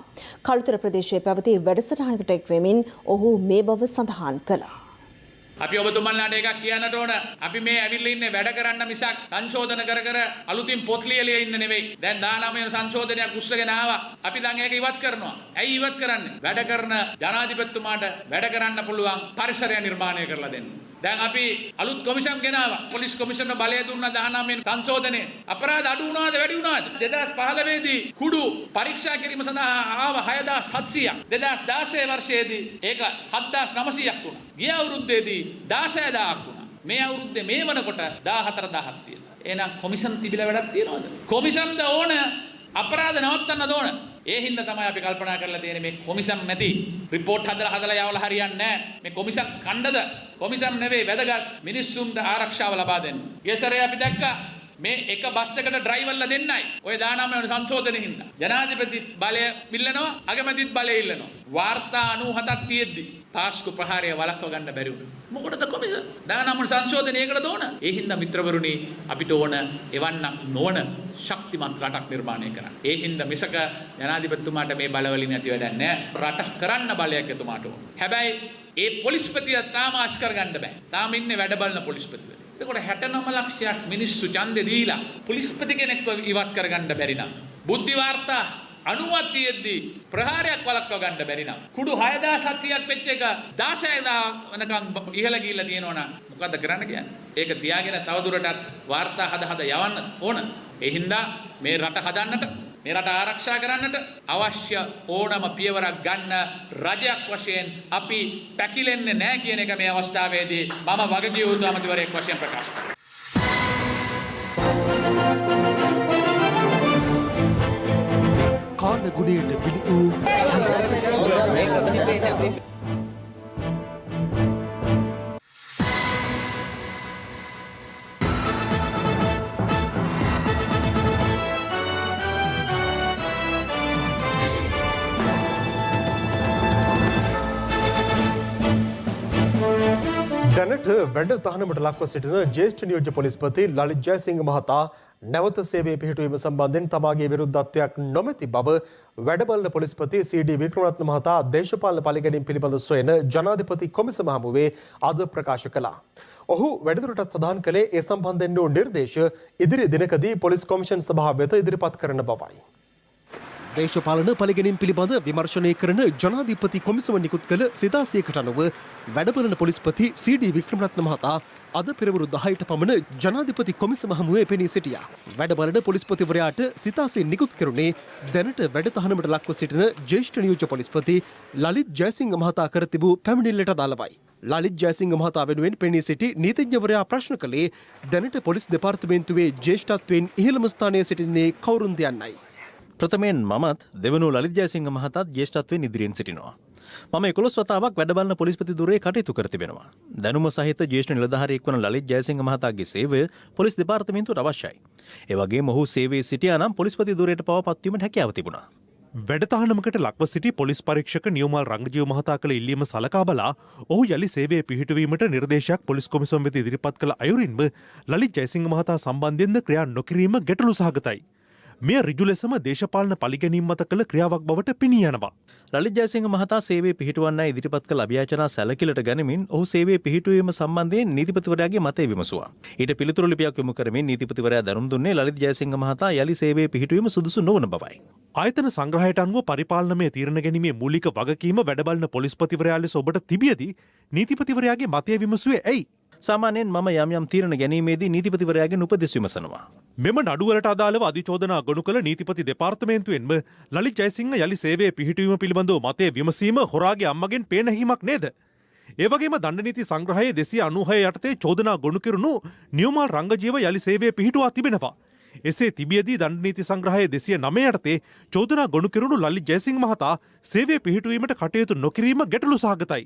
කළුතර ප්‍රදේශයේ පැවති වැඩසටහනකට එක්වෙමින් ඔහු මේ බව සඳහන් කළා. අපි ඔබතුමන්ලාට එකක් කියන්නට ඕන. අපි මේ ඇවිල්ලා ඉන්නේ වැඩ කරන්න මිසක් සංශෝධන කර කර අලුතින් පොත් ලියලා ඉන්න නෙවෙයි. දැන් 19 සංශෝධනයක් උස්සගෙන ආවා. අපි දැන් ඒක ඉවත් කරනවා. ඇයි ඉවත් කරන්නේ? වැඩ කරන ජනාධිපතිතුමාට වැඩ කරන්න පුළුවන් පරිසරය නිර්මාණය කරලා දෙන්න. දැන් අපි අලුත් කොමිෂන් ගෙනාවා. පොලිස් කොමිෂන් බලය දුන්නා 19 සංශෝධනයේ. අපරාධ අඩු වුණාද වැඩි වුණාද? 2015 දී කුඩු පරීක්ෂා කිරීම සඳහා ආව 6700ක්. 2016 වර්ෂයේදී ඒක 7900ක් වුණා. ගිය අවුරුද්දේදී 16000ක් වුණා. මේ අවුරුද්දේ මේ වෙනකොට 14000ක් තියෙනවා. එහෙනම් කොමිෂන් තිබිලා වැඩක් තියනවද? කොමිෂන්ද ඕන අපරාධ නවත්තන්න ඕන. ඒ හින්දා තමයි අපි කල්පනා කරලා තියෙන්නේ මේ කොමිෂන් නැති රිපෝට් හදලා යවලා හරියන්නේ නැහැ. මේ කොමිෂන් කණ්ඩද කොමිෂන් නෙවෙයි වැදගත් මිනිස්සුන්ට ආරක්ෂාව ලබා දෙන්න. ගියසරේ අපි දැක්කා මේ එක බස් එකට ඩ්‍රයිවර්ලා දෙන්නයි ඔය 19 වෙනි සංශෝධනයේ හින්දා ජනාධිපති බලය ඉල්ලනවා අගමැතිත් බලය ඉල්ලනවා. වාර්තා 97ක් තියෙද්දි තාස්කු ප්‍රහාරය වළක්ව ගන්න බැරි වුණා. මොකටද කොමිෂන් 19 වෙනි සංශෝධනයකට දෝන? ඒ හින්දා මිත්‍රවරුනි අපිට ඕන එවන්නක් නොවන ශක්තිමත් රටක් නිර්මාණය කරන්න. ඒ හින්දා මිසක ජනාධිපතිතුමාට මේ බලවලින් නැති වැඩක් නැහැ. රට කරන්න බලයක් එතුමාට ඕන. හැබැයි ඒ පොලිස්පතිය තාම ආස්කර ගන්න බෑ. තාම ඉන්නේ වැඩ බලන පොලිස්පතිවරු. එතකොට 69 ලක්ෂයක් මිනිස්සු ඡන්දේ දීලා පොලිස්පති කෙනෙක්ව ඉවත් කරගන්න බැරි නම් බුද්ධි වාර්තා 90ක් තියෙද්දි ප්‍රහාරයක් වළක්ව ගන්න බැරි නම් කුඩු 6700ක් වෙච්ච එක 16000 වෙනකන් ඉහළ ගිහිල්ලා තියෙනවා නම් මොකද්ද කරන්න කියන්නේ? ඒක තියාගෙන තවදුරටත් වාර්තා හද යවන්න ඕන. ඒ හින්දා මේ රට හදන්නට මේ රට ආරක්ෂා කරන්නට අවශ්‍ය ඕනම පියවරක් ගන්න රජයක් වශයෙන් අපි පැකිලෙන්නේ නැහැ කියන එක මේ අවස්ථාවේදී මම වගකිය යුතු අමාත්‍යවරයෙක් වශයෙන් ප්‍රකාශ කරනවා. කාල ගුණයට පිළි වූ දැනට වැඩ තහනමට ලක්ව සිටින ජ්‍යෙෂ්ඨ නියෝජ්‍ය පොලිස්පති ලලිත් ජයසිංහ මහතා නැවත සේවයේ පිහිටුවීම සම්බන්ධයෙන් තමාගේ විරුද්ධත්වයක් නොමැති බව වැඩබලන පොලිස්පති සී.ඩී. වික්‍රමරත්න මහතා දේශපාලන පරිගැනීම් පිළිබඳ සොයන ජනාධිපති කොමිසම හමුවේ අද ප්‍රකාශ කළා. ඔහු වැඩිදුරටත් සඳහන් කළේ ඒ සම්බන්ධයෙන් වූ නිර්දේශ ඉදිරි දිනකදී පොලිස් කොමිෂන් සභාව වෙත ඉදිරිපත් කරන බවයි. දේශපාලන පරිගැනීම් පිළිබඳ විමර්ශනය කරන ජනාධිපති කොමිසම නිකුත් කළ සිතාසියකට අනුව වැඩබලන පොලිස්පති සී.ඩී. වික්‍රමරත්න මහතා අද පෙරවරු 10ට පමණ ජනාධිපති කොමිසම හමුවේ පෙනී සිටියා. වැඩබලන පොලිස්පතිවරයාට සිතාසිය නිකුත් කෙරුණේ දැනට වැඩ තහනමට ලක්ව සිටින ජ්‍යෙෂ්ඨ නියෝජ්‍ය පොලිස්පති ලලිත් ජයසිංහ මහතා කර තිබූ පැමිණිල්ලට අදාළවයි. ලලිත් ජයසිංහ මහතා වෙනුවෙන් පෙනී සිටි නීතිඥවරයා ප්‍රශ්න කළේ දැනට පොලිස් දෙපාර්තමේන්තුවේ ජ්‍යෙෂ්ඨත්වයෙන් ඉහළම ස්ථානයේ සිටින්නේ කවුරුන්ද යන්නයි. ප්‍රථමයෙන් මමත් දෙවනු ලලිත් ජයසිංහ මහතාත් ජ්‍යෙෂ්ඨත්වයෙන් ඉදිරියෙන් සිටිනවා. මම 11 වතාවක් වැඩබලන පොලිස්පති ධුරයේ කටයුතු කර තිබෙනවා. දැනුම සහිත ජ්‍යෙෂ්ඨ නිලධාරියෙක් වන ලලිත් ජයසිංහ මහතාගේ සේවය පොලිස් දෙපාර්තමේන්තුවට අවශ්‍යයි. ඒ වගේම ඔහු සේවයේ සිටියා නම් පොලිස්පති ධුරයට පවා පත්වීමට හැකියාව තිබුණා. වැඩතහනමකට ලක්ව සිටි පොලිස් පරීක්ෂක නියුමල් රංගජීව මහතා කළ ඉල්ලීම සලකා බලා ඔහු යලි සේවයේ පිහිටුවීමට නිර්දේශයක් පොලිස් කොමිසම වෙත ඉදිරිපත් කළ අයුරින්ම ලලිත් ජයසිංහ මහතා සම්බන්ධයෙන්ද ක්‍රියා නොකිරීම ගැටලු සහගතයි. මෙය ඍජු ලෙසම දේශපාලන පලිගැනීම් මත කළ ක්‍රියාවක් බවට පෙනී යනවා. ලලිත් ජයසිංහ මහතා සේවයේ පිහිටුවන්න ඉදිරිපත් කළ අභියාචනා සැලකිලට ගනිමින් ඔහු සේවයේ පිහිටුවීම සම්බන්ධයෙන් නීතිපතිවරයාගේ මතය විමසුවා. ඊට පිළිතුරු ලිපියක් යොමු කරමින් නීතිපතිවරයා දැනුම් දුන්නේ ලලිත් ජයසිංහ මහතා යලි සේවයේ පිහිටුවීම සුදුසු නොවන බවයි. ආයතන සංග්‍රහයට අනුව පරිපාලනමය තීරණ ගැනීමේ මූලික වගකීම වැඩබලන පොලිස්පතිවරයා ලෙස ඔබට තිබියදී නීතිපතිවරයාගේ මතය විමසුවේ ඇයි? සාමාන්‍යයෙන් මම යම් තීරණ ගැනීමේදී නීතිපතිවරයාගෙන් උපදෙස් විමසනවා. මෙම නඩුවලට අදාළව අධිචෝදනා ගොනු කළ නීතිපති දෙපාර්තමේන්තුවෙන්ම ලලිත් ජයසිංහ යලි සේවයේ පිහිටුවීම පිළිබඳව මතය විමසීම හොරාගේ අම්මගෙන් පේනැහිමක් නේද? ඒ වගේම දණ්ඩ නීති සංග්‍රහයේ 296 යටතේ චෝදනා ගොනු කෙරුණු නියමාල් රංගජීව යලි සේවයේ පිහිටුවා තිබෙනවා. එසේ තිබියදී දණ්ඩ නීති සංග්‍රහයේ 209 යටතේ චෝදනා ගොනු කෙරුණු ලලිත් ජයසිංහ මහතා සේවයේ පිහිටුවීමට කටයුතු නොකිරීම ගැටලු සහගතයි.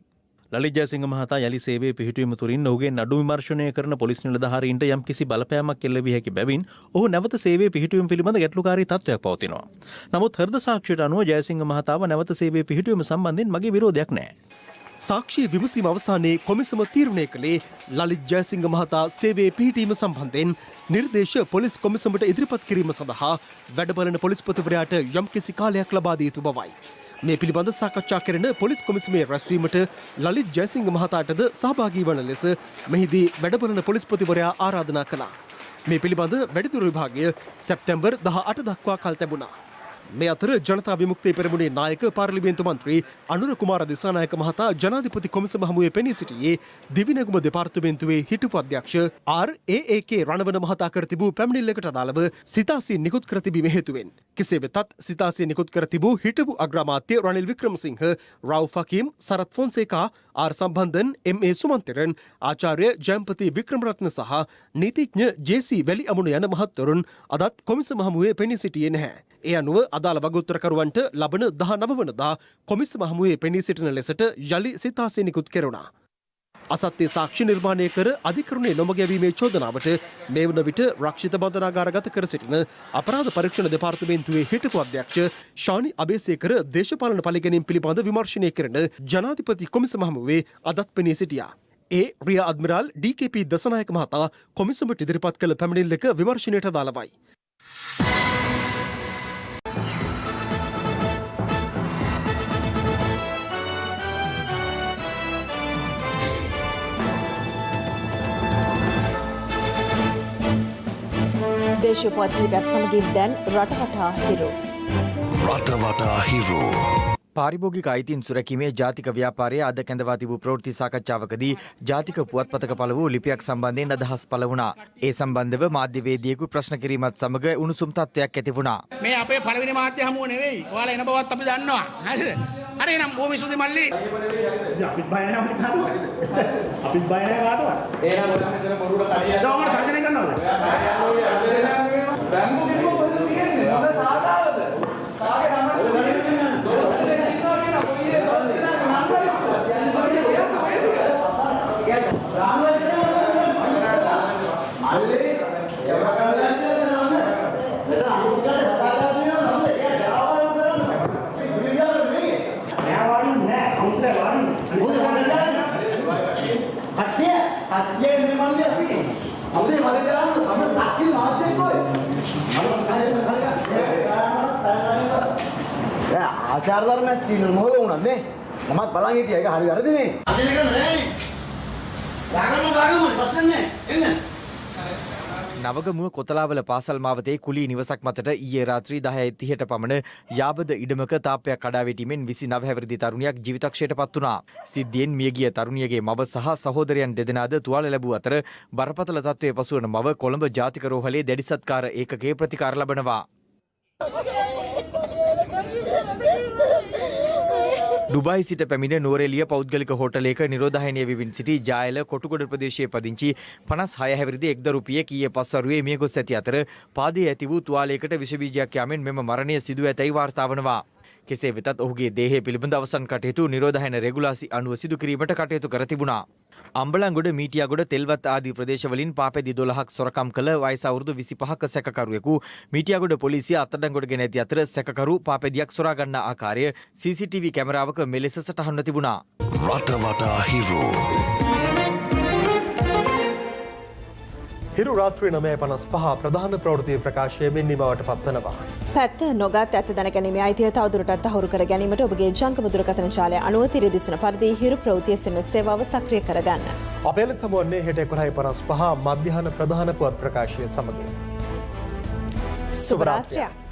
ලලිත් ජයසිංහ මහතා යලි සේවයේ පිහිටුවීම තුරින් ඔහුගේ නඩු විමර්ශනය කරන පොලිස් නිලධාරීන්ට යම් කිසි බලපෑමක් එල්ල විය හැකි බැවින් ඔහු නැවත සේවයේ පිහිටුවීම පිළිබඳ ගැටලුකාරී තත්ත්වයක් පවතිනවා. නමුත් හෘද සාක්ෂියට අනුව ජයසිංහ මහතාව නැවත සේවයේ පිහිටුවීම සම්බන්ධයෙන් මගේ විරෝධයක් නැහැ. සාක්ෂි විමසීම අවසානයේ කොමිසම තීරණය කළේ ලලිත් ජයසිංහ මහතා සේවයේ පිහිටීම සම්බන්ධයෙන් නිර්දේශ පොලිස් කොමිසමට ඉදිරිපත් කිරීම සඳහා වැඩබලන පොලිස්පතිවරයාට යම්කිසි කාලයක් ලබා දිය යුතු බවයි. මේ පිළිබඳ සාකච්ඡා කරන පොලිස් කොමිසමේ රැස්වීමට ලලිත් ජයසිංහ මහතාටද සහභාගී වන ලෙස මෙහිදී වැඩබලන පොලිස්පතිවරයා ආරාධනා කළා. මේ පිළිබඳ වැඩිදුර විභාගය සැප්තැම්බර් 18 දක්වා කල් තැබුණා. මේ අතර ජනතා විමුක්තිය පෙරමුණේ නායක පාර්ලිමේන්තු මන්ත්‍රී අනුර කුමාර දිසානායක මහතා ජනාධිපති කොමිසම හමුවේ පෙනී සිටියේ දිවිනැගුම දෙපාර්තමේන්තුවේ හිටපු අධ්‍යක්ෂ RAAK රණවන මහතා කර තිබූ පැමිණිල්ලකට අදාළව සිතාසී නිකුත් කර තිබීම හේතුවෙන්. කෙසේ වෙතත් සිතාසී නිකුත් කර තිබූ හිටපු අග්‍රාමාත්‍ය රනිල් වික්‍රමසිංහ, රවුෆ් හකීම්, සරත් ෆොන්සේකා, ආර් සම්බන්ධන්, MA සුමන්තරන්, ආචාර්ය ජයම්පති වික්‍රමරත්න සහ නීතිඥ JC වැලි අමුණ යන මහත්වරුන් අදත් කොමිසම හමුවේ පෙනී සිටියේ නැහැ. ඒ අනුව අදාළ වගඋත්තරකරුවන්ට ලබන 19 වනදා කොමිසම හමුවේ පෙනී සිටින ලෙසට යලි සිතාසී නිකුත් කෙරුණා. අසත්‍ය සාක්ෂි නිර්මාණය කර අධිකරණයේ නොමගැවීමේ චෝදනාවට මේ වන විට රක්ෂිත බන්ධනාගාරගත කර සිටින අපරාධ පරීක්ෂණ දෙපාර්තමේන්තුවේ හිටපු අධ්‍යක්ෂ ශානි අබේසේකර දේශපාලන පළිගැනීම් පිළිබඳ විමර්ශනය කරන ජනාධිපති කොමිසම හමුවේ අදත් පෙනී සිටියා. ඒ රියා අද්මිරාල් DKP දසනායක මහතා කොමිසමට ඉදිරිපත් කළ පැමිණිල්ලක විමර්ශනයට දාලවයි. දේශීය පොත්පත් සමගින් දැන් රටවටා හිරු. රටවටා හිරු. පාරිභෝගික අයිතීන් සුරැකීමේ ජාතික ව්‍යාපාරයේ අද කැඳවා තිබූ ප්‍රවෘත්ති සාකච්ඡාවකදී ජාතික පුවත්පතක පළ වූ ලිපියක් සම්බන්ධයෙන් අදහස් පළ වුණා. ඒ සම්බන්ධව මාධ්‍යවේදියෙකු ප්‍රශ්න කිරීමත් සමග උණුසුම් තත්ත්වයක් ඇති වුණා. මේ අපේ පළවෙනි මාධ්‍ය හමුව නෙවෙයි. ඔයාලා එන බවත් අපි දන්නවා. හරිද? හරි එහෙනම් භූමි සුදි මල්ලි. අපිත් බය නැහැ අපිත් කාටවත්. අපිත් බය නැහැ කාටවත්. එහෙනම් ඔයාලා මෙතන බොරුවට කඩියක්. දවමර තර්ජනය කරනවද? බැංකු කිව්ව මොකද කියන්නේ? මොකද සාදාවද? කාගේ නම ආචාර ධර්මයක් තියෙන මොකද වුණත් නේ මමත් බලන් හිටියා ඒක හරි වැරදි නේ අදින එක නෑ ගාගමු ප්‍රශ්න නෑ එන්න නවගමුව කොතලාවල පාසල් මාවතේ කුලී නිවසක් මතට ඊයේ රාත්‍රී 10:30ට පමණ යාබද ඉඩමක තාපයක් කඩා වැටීමෙන් 29 හැවිරිදි තරුණියක් ජීවිතක්ෂයට පත් වුණා. සිද්ධියෙන් මියගිය තරුණියගේ මව සහ සහෝදරයන් දෙදෙනාද තුවාල ලැබූ අතර බරපතල තත්ත්වයේ පසුවන මව කොළඹ ජාතික රෝහලේ දැඩි සත්කාර ඒකකයේ ප්‍රතිකාර ලබනවා. ඩුබායි සිට පැමිණ නුවරඑළිය පෞද්ගලික හෝටලයක නිරෝධායනය වෙමින් සිටි ජායල කොටුගොඩ ප්‍රදේශයේ පදිංචි 56 හැවිරිදි එක් දරුපියෙක් ඊයේ පස්වරුවේ මියගොස් ඇති අතර පාදයේ ඇති වූ තුවාලයකට විෂ බීජයක් යාමෙන් මෙම මරණය සිදු ඇතැයි වාර්තා වනවා. කෙසේ වෙතත් ඔහුගේ දේහය පිළිබඳ අවසන් කටයුතු නිරෝධායන රෙගුලාසි අනුව සිදු කිරීමට කටයුතු කර තිබුණා. අම්බලන්ගොඩ මීටියාගොඩ තෙල්වත් ආදී ප්‍රදේශවලින් පාපැදි 12ක් සොරකම් කළ වයස අවුරුදු 25ක සැකකරුවෙකු මීටියාගොඩ පොලිසිය අත්අඩංගුවට ගෙන ඇති අතර සැකකරු පාපැදියක් සොරා ගන්නා ආකාරය CCTV කැමරාවක මෙලෙස සටහන්ව තිබුණා. රටවටා හිරු. හිරු රාත්‍රී 9:55 ප්‍රධාන ප්‍රවෘත්ති ප්‍රකාශයමින් නිමවට පත්වනවා. පැත්ත නොගත් ඇත්ත දැනගැනීමේ අයිතිය තවදුරටත් තහවුරු කර ගැනීමට ඔබගේ ජංගම දුරකථන ජාලය අනුව තිරදිසුන පරිදි හිරු ප්‍රවෘත්ති SMS සේවාව සක්‍රිය කරගන්න. අපේ ලෙස හමුවන්නේ හෙට 11:55 මධ්‍යහන ප්‍රධාන පුවත් ප්‍රකාශය සමග. සුබ රාත්‍රියක්.